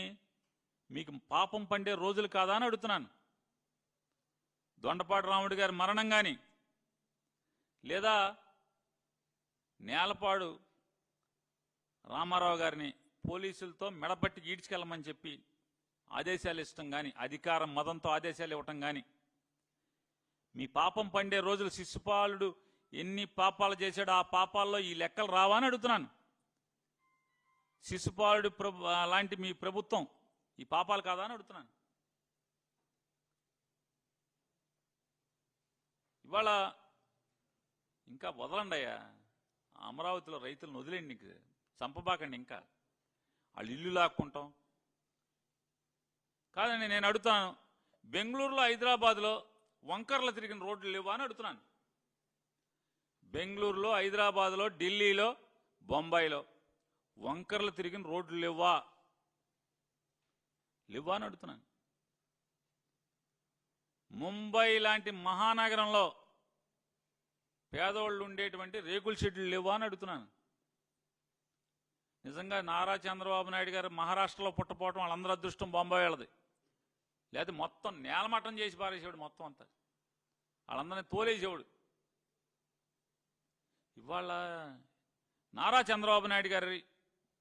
మీకు పాపం పండే రోజులు కాదా అని అడుగుతున్నాను. దొండపాటి రాముడి గారి మరణం కానీ, లేదా నేలపాడు రామారావు గారిని పోలీసులతో మెడపట్టి ఈడ్చుకెళ్ళమని చెప్పి ఆదేశాలు ఇష్టం కానీ, అధికారం మదంతో ఆదేశాలు ఇవ్వటం కానీ, మీ పాపం పండే రోజులు శిశుపాలుడు ఎన్ని పాపాలు చేశాడో ఆ పాపాల్లో ఈ లెక్కలు రావా అని అడుగుతున్నాను. శిశుపాలుడు లాంటి మీ ప్రభుత్వం ఈ పాపాలు కాదా అని అడుగుతున్నాను. ఇవాళ ఇంకా వదలండి అయ్యా, అమరావతిలో రైతులను వదిలేండి, నీకు చంపబాకండి, ఇంకా వాళ్ళు ఇల్లు లాక్కుంటాం కాదండి. నేను అడుగుతాను, బెంగళూరులో హైదరాబాద్లో వంకర్లు తిరిగిన రోడ్లు లేవా అని అడుగుతున్నాను. బెంగళూరులో, హైదరాబాద్లో, ఢిల్లీలో, బొంబాయిలో వంకర్లు తిరిగిన రోడ్లు లేవా అని అడుగుతున్నాను. ముంబై లాంటి మహానగరంలో పేదవాళ్ళు ఉండేటువంటి రేకుల షెడ్లు లేవా అని అడుగుతున్నాను. నిజంగా నారా చంద్రబాబు నాయుడు గారు మహారాష్ట్రలో పుట్టపోవటం వాళ్ళందరూ అదృష్టం, బొంబాయి వాళ్ళది. లేదా మొత్తం నేలమట్టం చేసి పారేసేవాడు, మొత్తం అంతా వాళ్ళందరినీ తోలేసేవాడు. ఇవాళ నారా చంద్రబాబు నాయుడు గారి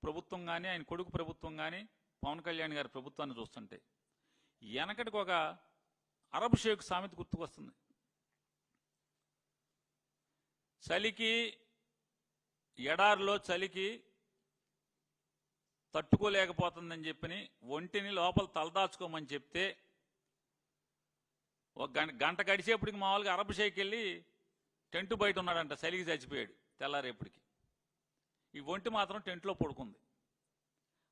ప్రభుత్వం కానీ, ఆయన కొడుకు ప్రభుత్వం కానీ, పవన్ కళ్యాణ్ గారి ప్రభుత్వాన్ని చూస్తుంటే వెనకటికి ఒక అరబ్ షేక్ సామెత గుర్తుకొస్తుంది. చలికి, ఎడారిలో చలికి తట్టుకోలేకపోతుందని చెప్పని ఒంటిని లోపల తలదాచుకోమని చెప్తే ఒక గంట గడిచేపటికి మామూలుగా అరబ్ షేక్ వెళ్ళి టెంటు బయట ఉన్నాడంట, చలికి చచ్చిపోయాడు. తెల్లారేపటికి ఈ ఒంటి మాత్రం టెంట్లో పడుకుంది.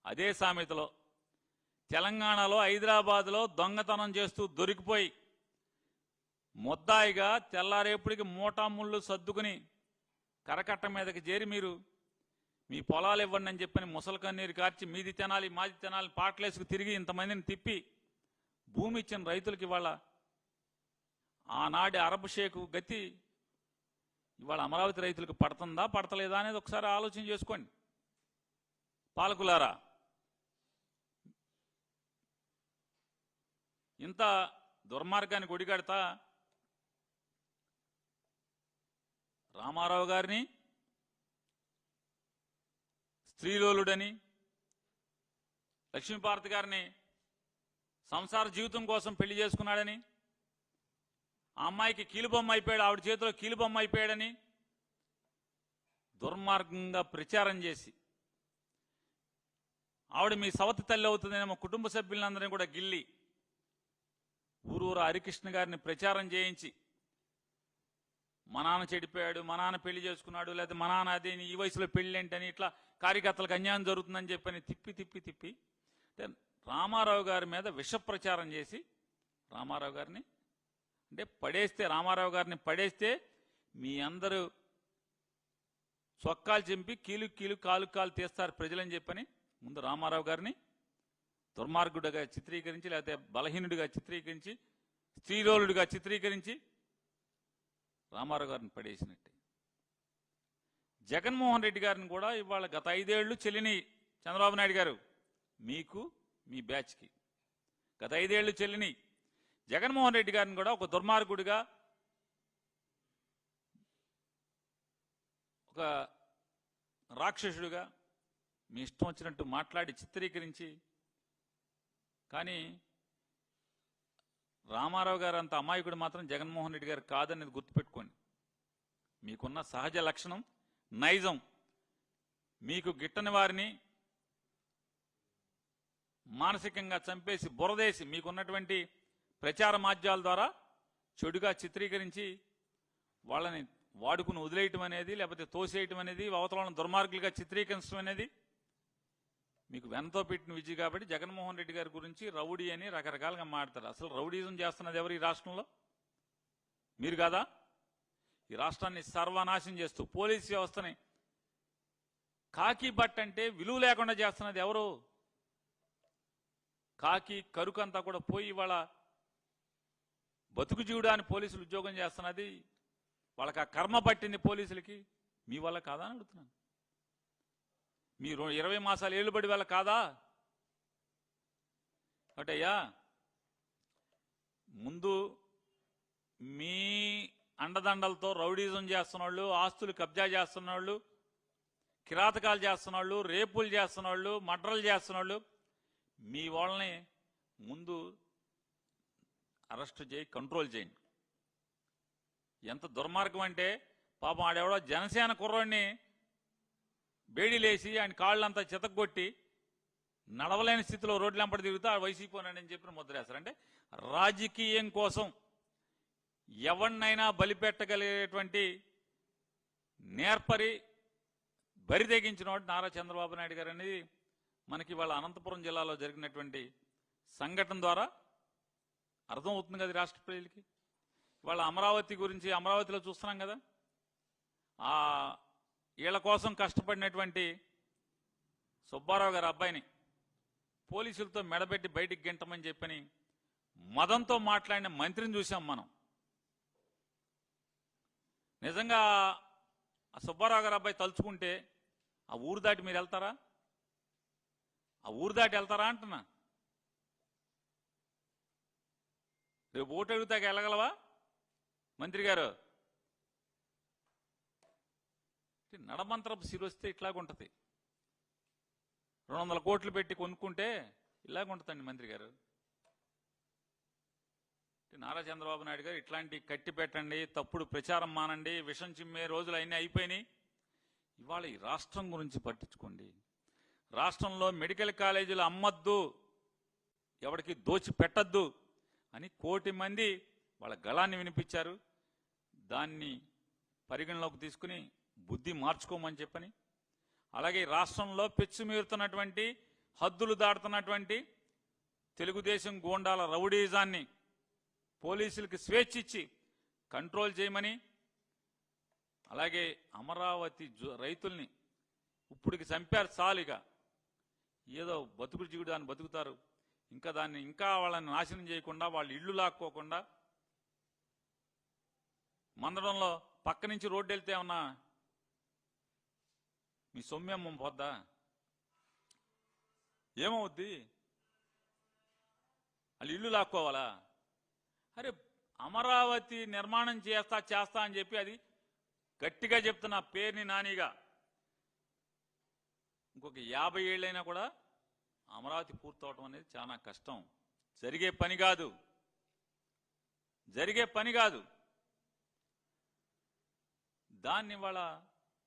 అదే సామెతలో తెలంగాణలో, హైదరాబాద్లో దొంగతనం చేస్తూ దొరికిపోయి ముద్దాయిగా తెల్లారేపటికి మూటాముళ్ళు సర్దుకుని కరకట్ట మీదకి చేరి మీరు మీ పొలాలు ఇవ్వండి అని చెప్పని ముసలి కన్నీరు కార్చి మీది తినాలి మాది తినాలి పాటలేసుకు తిరిగి ఇంతమందిని తిప్పి భూమి ఇచ్చిన రైతులకి ఇవాళ ఆనాటి అరబ్ షేకు గతి ఇవాళ అమరావతి రైతులకు పడుతుందా పడతలేదా అనేది ఒకసారి ఆలోచన చేసుకోండి. పాలకులారా, ఇంత దుర్మార్గాన్ని గుడిగడతా రామారావు గారిని స్త్రీలోలుడని, లక్ష్మీపార్వతి గారిని సంసార జీవితం కోసం పెళ్లి చేసుకున్నాడని, ఆ అమ్మాయికి కీలుబొమ్మ అయిపోయాడు, ఆవిడ చేతిలో కీలుబొమ్మ అయిపోయాడని దుర్మార్గంగా ప్రచారం చేసి ఆవిడ మీ సవతి తల్లి అవుతుందని మా కుటుంబ సభ్యులందరినీ కూడా గిల్లి ఊరూరు హరికృష్ణ గారిని ప్రచారం చేయించి మా నాన్న చెడిపోయాడు, మా నాన్న పెళ్లి చేసుకున్నాడు, లేకపోతే మా నాన్న అదే ఈ వయసులో పెళ్లి ఏంటని ఇట్లా కార్యకర్తలకు అన్యాయం జరుగుతుందని చెప్పని తిప్పి రామారావు గారి మీద విష ప్రచారం చేసి రామారావు గారిని రామారావు గారిని పడేస్తే మీ అందరూ చొక్కాలు చింపి కీలు కాలు తీస్తారు ప్రజలని చెప్పని ముందు రామారావు గారిని దుర్మార్గుడిగా చిత్రీకరించి, లేకపోతే బలహీనుడిగా చిత్రీకరించి, స్త్రీలోలుడిగా చిత్రీకరించి రామారావు గారిని పడేసినట్టే. జగన్మోహన్ రెడ్డి గారిని కూడా ఇవాళ గత 5 ఏళ్లు చెల్లిని చంద్రబాబు నాయుడు గారు మీకు, మీ బ్యాచ్కి గత 5 ఏళ్లు చెల్లిని జగన్మోహన్ రెడ్డి గారిని కూడా ఒక దుర్మార్గుడిగా, ఒక రాక్షసుడిగా మీ ఇష్టం వచ్చినట్టు మాట్లాడి చిత్రీకరించి, కానీ రామారావు గారు అంత అమాయకుడు మాత్రం జగన్మోహన్ రెడ్డి గారు కాదనేది గుర్తుపెట్టుకోండి. మీకున్న సహజ లక్షణం నైజం, మీకు గిట్టని వారిని మానసికంగా చంపేసి బురదేసి మీకున్నటువంటి ప్రచార మాధ్యాల ద్వారా చెడుగా చిత్రీకరించి వాళ్ళని వాడుకుని వదిలేయటం అనేది, లేకపోతే తోసేయటం అనేది, అవతలను దుర్మార్గులుగా చిత్రీకరించడం అనేది మీకు వెనతో పెట్టిన విజయ్. కాబట్టి జగన్మోహన్ రెడ్డి గారి గురించి రౌడీ అని రకరకాలుగా మాట్లాడతారు. అసలు రౌడీజం చేస్తున్నది ఎవరు ఈ రాష్ట్రంలో? మీరు కాదా? ఈ రాష్ట్రాన్ని సర్వనాశనం చేస్తూ పోలీసు వ్యవస్థని కాకి బట్ట అంటే విలువ లేకుండా చేస్తున్నది ఎవరు? కాకి కరుకంతా కూడా పోయి ఇవాళ బతుకు జీవుడాన్ని పోలీసులు ఉద్యోగం చేస్తున్నది, వాళ్ళకి ఆ కర్మ పట్టింది పోలీసులకి. మీ వల్ల కాదా అని అడుగుతున్నాను. మీరు 20 మాసాలు ఏళ్ళుబడి వల్ల కాదా? ఒకటయ్యా, ముందు మీ అండదండలతో రౌడీజం చేస్తున్నోళ్ళు, ఆస్తులు కబ్జా చేస్తున్నోళ్ళు, కిరాతకాలు చేస్తున్నోళ్ళు, రేపులు చేస్తున్నోళ్ళు, మర్డర్లు చేస్తున్నోళ్ళు, మీ వాళ్ళని ముందు అరెస్ట్ చేయి, కంట్రోల్ చేయండి. ఎంత దుర్మార్గం అంటే పాపం ఆడెవడో జనసేన కుర్రోడిని బేడీలేసి ఆయన కాళ్ళంతా చితగ్గొట్టి నడవలేని స్థితిలో రోడ్లు వెంపడి తిరుగుతూ ఆ వైసీపోనని చెప్పిన ముద్రేస్తారు. అంటే రాజకీయం కోసం ఎవరినైనా బలిపెట్టగలిగేటువంటి నేర్పరి బరి తెగించినవాడు నారా చంద్రబాబు నాయుడు గారు అనేది మనకి వాళ్ళ అనంతపురం జిల్లాలో జరిగినటువంటి సంఘటన ద్వారా అర్థమవుతుంది కదా రాష్ట్ర ప్రజలకి. వాళ్ళ అమరావతి గురించి, అమరావతిలో చూస్తున్నాం కదా, ఆ వీళ్ళ కోసం కష్టపడినటువంటి సుబ్బారావు గారి అబ్బాయిని పోలీసులతో మెడబెట్టి బయటికి గెంటమని చెప్పని మదంతో మాట్లాడిన మంత్రిని చూసాం మనం. నిజంగా ఆ సుబ్బారావు గారి అబ్బాయి తలుచుకుంటే ఆ ఊరు దాటి మీరు వెళ్తారా? ఆ ఊరు దాటి వెళ్తారా అంటున్నా. రేపు ఓటు అడుగుతాక వెళ్ళగలవా మంత్రి గారు? నడమంత్రపు సిరొస్తే ఇట్లాగుంటది. 200 కోట్లు పెట్టి కొనుక్కుంటే ఇలాగుంటుందండి మంత్రి గారు. నారా చంద్రబాబు నాయుడు గారు ఇట్లాంటి కట్టి పెట్టండి, తప్పుడు ప్రచారం మానండి, విషం చిమ్మే రోజులు అన్నీ అయిపోయినాయి. ఇవాళ ఈ రాష్ట్రం గురించి పట్టించుకోండి. రాష్ట్రంలో మెడికల్ కాలేజీలు అమ్మద్దు, ఎవరికి దోచి పెట్టద్దు అని 1 కోటి మంది వాళ్ళ గళాన్ని వినిపించారు. దాన్ని పరిగణలోకి తీసుకుని బుద్ధి మార్చుకోమని చెప్పని, అలాగే రాష్ట్రంలో పెచ్చుమీరుతున్నటువంటి, హద్దులు దాటుతున్నటువంటి తెలుగుదేశం గూండాల రౌడీజాన్ని పోలీసులకి స్వేచ్ఛ ఇచ్చి కంట్రోల్ చేయమని, అలాగే అమరావతి రైతుల్ని ఇప్పటికి చంపారు చాలుగా, ఏదో బతుకుడు జిగుడు దాన్ని బతుకుతారు, ఇంకా వాళ్ళని నాశనం చేయకుండా, వాళ్ళ ఇళ్ళు లాక్కోకుండా మందడంలో పక్క నుంచి రోడ్డు వెళ్తే ఉన్నా మీ సొమ్మెమ్మ పోద్దా? ఏమవుద్ది? వాళ్ళు ఇల్లు లాక్కోవాలా? అరే అమరావతి నిర్మాణం చేస్తా అని చెప్పి అది గట్టిగా చెప్తున్నా పేరుని నానిగా. ఇంకొక 50 ఏళ్ళైనా కూడా అమరావతి పూర్తవటం అనేది చాలా కష్టం. జరిగే పని కాదు. దాన్ని వాళ్ళ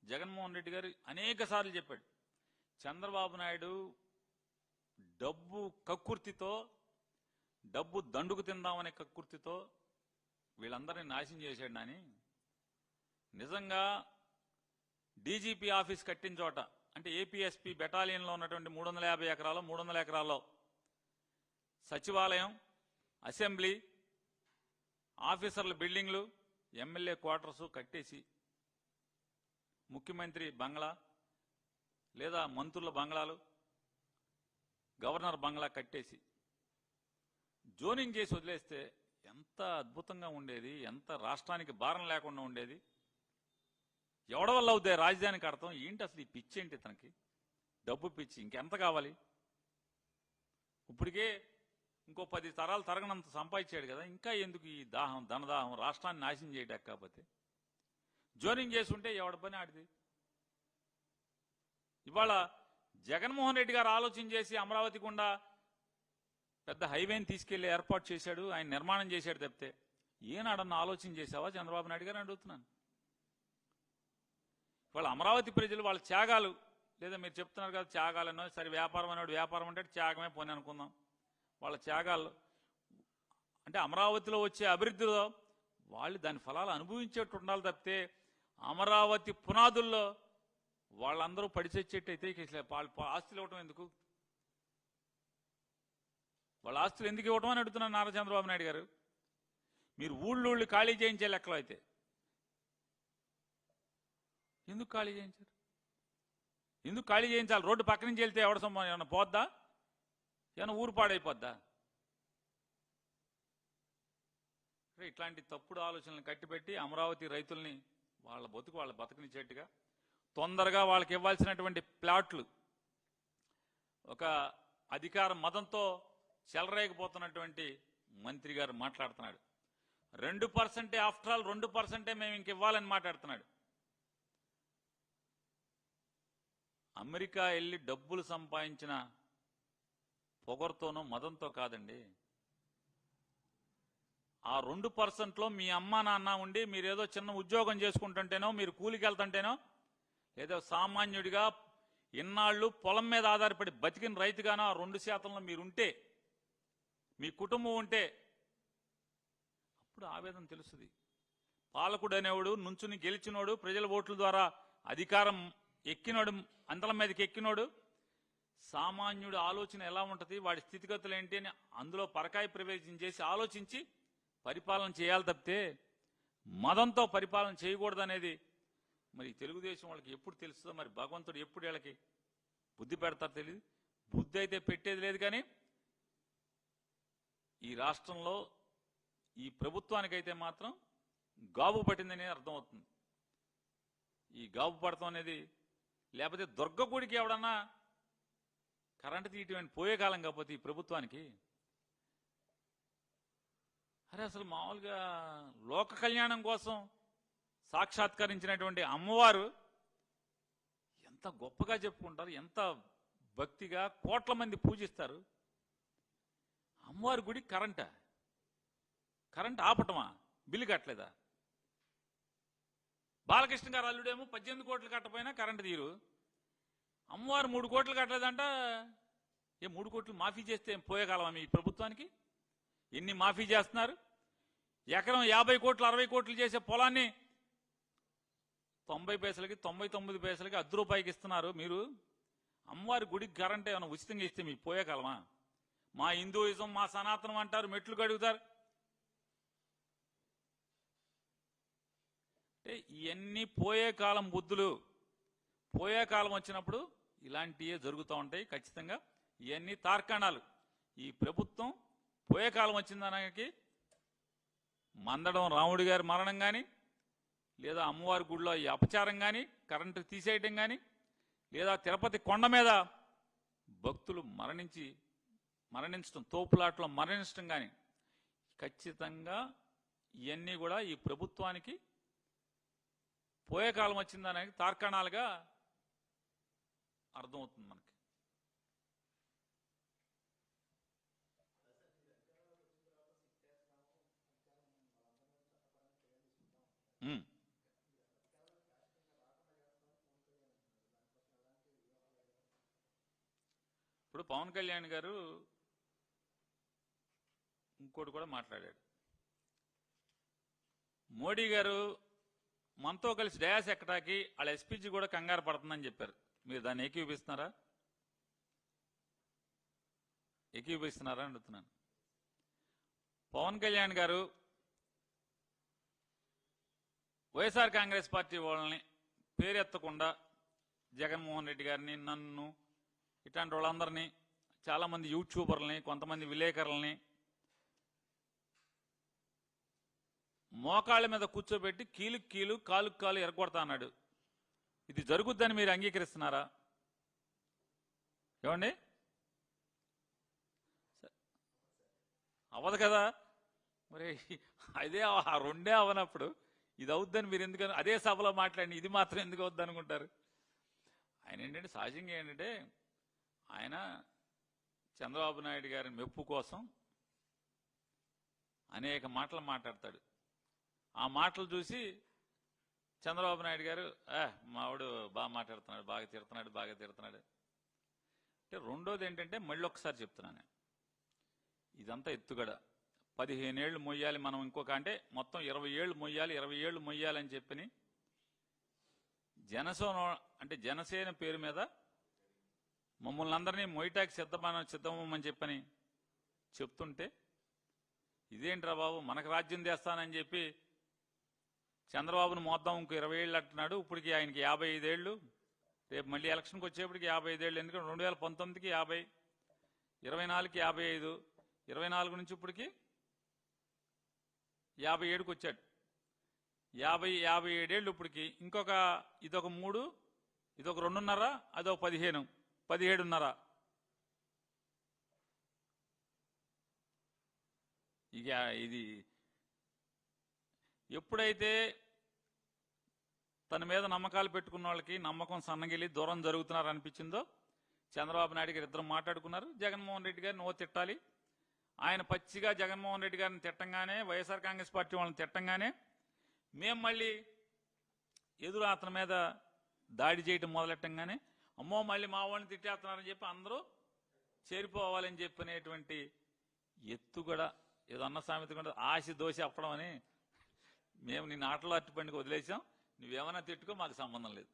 జగన్మోహన్ రెడ్డి గారు అనేక సార్లు చెప్పాడు. చంద్రబాబు నాయుడు డబ్బు కక్కుర్తితో, డబ్బు దండుకు తిందామనే కక్కుర్తితో వీళ్ళందరినీ నాశనం చేశాడు. నాని నిజంగా డీజీపీ ఆఫీస్ కట్టిన చోట, అంటే ఏపీఎస్పీ బెటాలియన్లో ఉన్నటువంటి 350 ఎకరాలు, 300 ఎకరాల్లో సచివాలయం, అసెంబ్లీ, ఆఫీసర్ల బిల్డింగ్లు, ఎమ్మెల్యే క్వార్టర్సు కట్టేసి, ముఖ్యమంత్రి బంగ్లా లేదా మంత్రుల బంగ్లాలు, గవర్నర్ బంగ్లా కట్టేసి జోనింగ్ చేసి వదిలేస్తే ఎంత అద్భుతంగా ఉండేది, ఎంత రాష్ట్రానికి భారం లేకుండా ఉండేది. ఎవడ వల్ల అవుతాయి రాజధానికి అర్థం ఏంటి? అసలు ఈ పిచ్చి ఏంటి తనకి? డబ్బు పిచ్చి, ఇంకెంత కావాలి? ఇప్పటికే ఇంకో 10 తరాలు తరగనంత సంపాదించాడు కదా, ఇంకా ఎందుకు ఈ దాహం, ధనదాహం, రాష్ట్రాన్ని నాశనం చేయడం? కాకపోతే జోనింగ్ చేసి ఉంటే ఎవడ పని ఆడిది. ఇవాళ జగన్మోహన్ రెడ్డి గారు ఆలోచన చేసి అమరావతి గుండా పెద్ద హైవేని తీసుకెళ్లి ఏర్పాటు చేశాడు, ఆయన నిర్మాణం చేశాడు తప్పితే ఏనాడన్నా ఆలోచన చేశావా చంద్రబాబు నాయుడు గారు అడుగుతున్నాను. వాళ్ళ అమరావతి ప్రజలు వాళ్ళ త్యాగాలు, లేదా మీరు చెప్తున్నారు కదా త్యాగాలన్నో, సరే వ్యాపారం అనేవాడు వ్యాపారం అంటే త్యాగమే పోనీ అనుకుందాం. వాళ్ళ త్యాగాలు అంటే అమరావతిలో వచ్చే అభివృద్ధిలో వాళ్ళు దాని ఫలాలు అనుభవించేట్టు ఉండాలి తప్పితే అమరావతి పునాదుల్లో వాళ్ళందరూ పడిచచ్చేట్టయితే వాళ్ళ ఆస్తులు ఇవ్వటం ఎందుకు? వాళ్ళ ఆస్తులు ఎందుకు ఇవ్వటం అని అడుగుతున్నాను నారా చంద్రబాబు నాయుడు గారు. మీరు ఊళ్ళు ఖాళీ చేయించే లెక్కలో అయితే ఎందుకు ఖాళీ చేయించారు? ఎందుకు ఖాళీ చేయించాలి? రోడ్డు పక్క నుంచి వెళ్తే ఎవడ సొమ్ము ఏమన్నా పోద్దా? ఏమన్నా ఊరు పాడైపోద్దా? ఇట్లాంటి తప్పుడు ఆలోచనలు కట్టిపెట్టి అమరావతి రైతుల్ని వాళ్ళ బతుకునిచ్చేట్టుగా తొందరగా వాళ్ళకి ఇవ్వాల్సినటువంటి ప్లాట్లు ఒక అధికార మదంతో చెలరేగిపోతున్నటువంటి మంత్రి గారు మాట్లాడుతున్నాడు. 2% ఆఫ్టర్ ఆల్ 2% మేము ఇంక ఇవ్వాలని మాట్లాడుతున్నాడు. అమెరికా వెళ్ళి డబ్బులు సంపాదించిన పొగరుతోనో మదంతో కాదండి. ఆ 2%లో మీ అమ్మా నాన్న ఉండి మీరేదో చిన్న ఉద్యోగం చేసుకుంటుంటేనో, మీరు కూలికి వెళ్తుంటేనో, ఏదో సామాన్యుడిగా ఇన్నాళ్ళు పొలం మీద ఆధారపడి బతికిన రైతుగానో ఆ 2%లో మీరుంటే, మీ కుటుంబం ఉంటే అప్పుడు ఆవేదన తెలుస్తుంది. పాలకుడు అనేవాడు నుంచుని గెలిచినోడు, ప్రజల ఓట్ల ద్వారా అధికారం ఎక్కినోడు, అంతల మీదకి ఎక్కినోడు, సామాన్యుడు ఆలోచన ఎలా ఉంటుంది, వాడి స్థితిగతులు ఏంటి అని అందులో పరకాయ ప్రవేశం చేసి ఆలోచించి పరిపాలన చేయాలి తప్పితే మదంతో పరిపాలన చేయకూడదనేది మరి తెలుగుదేశం వాళ్ళకి ఎప్పుడు తెలుస్తుందో, మరి భగవంతుడు ఎప్పుడు వీళ్ళకి బుద్ధి పెడతారో తెలియదు. బుద్ధి అయితే పెట్టేది లేదు. కానీ ఈ రాష్ట్రంలో ఈ ప్రభుత్వానికైతే మాత్రం గాబు పట్టిందని అర్థమవుతుంది. ఈ గాబు పడతాం అనేది, లేకపోతే దుర్గగుడికి ఎవడన్నా కరెంటు తీయటం పోయే కాలం కాకపోతే ఈ ప్రభుత్వానికి, అరే అసలు మామూలుగా లోక కళ్యాణం కోసం సాక్షాత్కరించినటువంటి అమ్మవారు ఎంత గొప్పగా చెప్పుకుంటారు, ఎంత భక్తిగా కోట్ల మంది పూజిస్తారు. అమ్మవారి గుడి కరెంట్ ఆపటమా? బిల్లు కట్టలేదా? బాలకృష్ణ గారు అల్లుడేమో 18 కోట్లు కట్టపోయినా కరెంటు తీరు. అమ్మవారు 3 కోట్లు కట్టలేదంట. 3 కోట్లు మాఫీ చేస్తే పోయే కాలం ఈ ప్రభుత్వానికి? ఎన్ని మాఫీ చేస్తున్నారు? ఎకరం 50 కోట్లు 60 కోట్లు చేసే పొలాన్ని 90 పైసలకి 99 పైసలకి ₹10 ఇస్తున్నారు మీరు. అమ్మవారి గుడికి కరెంట్ ఏమైనా ఉచితంగా ఇస్తే మీకు పోయే కాలమా? మా హిందూయిజం, మా సనాతనం అంటారు, మెట్లు కడుగుతారు. అంటే ఇవన్నీ పోయే కాలం బుద్ధులు. పోయే కాలం వచ్చినప్పుడు ఇలాంటివే జరుగుతూ ఉంటాయి ఖచ్చితంగా. ఇవన్నీ తార్కాణాలు. ఈ ప్రభుత్వం పోయే కాలం వచ్చిందనకి మందడం రాముడి గారి మరణం కానీ, లేదా అమ్మవారి గుడిలో ఈ అపచారం కానీ, కరెంటు తీసేయటం కానీ, లేదా తిరుపతి కొండ మీద భక్తులు మరణించడం, తోపులాట్లో మరణించడం కానీ, ఖచ్చితంగా ఇవన్నీ కూడా ఈ ప్రభుత్వానికి పోయే కాలం వచ్చిందనకి తార్కాణాలుగా అర్థమవుతుంది మనకి. ఇప్పుడు పవన్ కళ్యాణ్ గారు ఇంకోటి కూడా మాట్లాడాడు. మోడీ గారు మనతో కలిసి డయాస్ ఎక్కడానికి వాళ్ళ ఎస్పీజీ కూడా కంగారు పడుతుందని చెప్పారు. మీరు దాన్ని ఏకీభవిస్తున్నారా అని అడుగుతున్నాను. పవన్ కళ్యాణ్ గారు వైఎస్ఆర్ కాంగ్రెస్ పార్టీ వాళ్ళని పేరెత్తకుండా జగన్మోహన్ రెడ్డి గారిని, నన్ను, ఇట్లాంటి వాళ్ళందరినీ, చాలామంది యూట్యూబర్లని, కొంతమంది విలేకరులని మోకాళ్ళ మీద కూర్చోబెట్టి కీలుకు కీలు కాలుకు కాలు ఎరగొడతా అన్నాడు. ఇది జరుగుద్దని మీరు అంగీకరిస్తున్నారా? ఏమండి? అవ్వదు కదా మరి. అదే ఆ రెండే అవనప్పుడు ఇది అవుద్దని మీరు ఎందుకని అదే సభలో మాట్లాడి ఇది మాత్రం ఎందుకు అవుద్ది అనుకుంటారు? ఆయన ఏంటంటే సహజంగా ఏంటంటే ఆయన చంద్రబాబు నాయుడు గారి మెప్పు కోసం అనేక మాటలు మాట్లాడతాడు. ఆ మాటలు చూసి చంద్రబాబు నాయుడు గారు మావాడు బాగా మాట్లాడుతున్నాడు, బాగా తిడుతున్నాడు. అంటే రెండోది ఏంటంటే మళ్ళీ ఒకసారి చెప్తున్నాను, ఇదంతా ఎత్తుగడ. 15 ఏళ్ళు మొయ్యాలి మనం, ఇంకొక అంటే మొత్తం 20 ఏళ్ళు మొయ్యాలి, 20 ఏళ్ళు మొయ్యాలని చెప్పని జనసేన పేరు మీద మమ్మల్ని అందరినీ మొయ్యటానికి సిద్ధమని చెప్పని చెప్తుంటే, ఇదేంట్రా బాబు మనకు రాజ్యం తెస్తానని చెప్పి చంద్రబాబును మోద్దాం ఇంకో 20 ఏళ్ళు అంటున్నాడు. ఇప్పటికి ఆయనకి 55 ఏళ్ళు. రేపు మళ్ళీ ఎలక్షన్కి వచ్చేప్పటికి 55 ఏళ్ళు. ఎందుకంటే 2019కి 50, 24కి 55, 24 నుంచి ఇప్పటికి 57కి వచ్చాడు. 57 ఏళ్ళు ఇప్పటికి. ఇంకొక ఇదొక 3, ఇదొక 2.5, అదొక 15, 17.5. ఇక ఇది ఎప్పుడైతే తన మీద నమ్మకాలు పెట్టుకున్న వాళ్ళకి నమ్మకం సన్నగిలి దూరం జరుగుతున్నారు అనిపించిందో చంద్రబాబు నాయుడు గారు ఇద్దరు మాట్లాడుకున్నారు. జగన్మోహన్ రెడ్డి గారిని తిట్టాలి. ఆయన పచ్చిగా జగన్మోహన్ రెడ్డి గారిని తిట్టంగానే, వైఎస్ఆర్ కాంగ్రెస్ పార్టీ వాళ్ళని తిట్టంగానే మేము మళ్ళీ ఎదురు అతని మీద దాడి చేయటం మొదలెట్టంగానే అమ్మో మళ్ళీ మా వాళ్ళని తిట్టేస్తున్నారని చెప్పి అందరూ చేరిపోవాలని చెప్పినటువంటి ఎత్తుగడ, ఏదో అన్న సామెత కూడా ఆశ దోశ అప్పడం అని మేము నిన్ను ఆటలో అట్టుపండుకు వదిలేసాం, నువ్వేమన్నా తిట్టుకో, మాకు సంబంధం లేదు.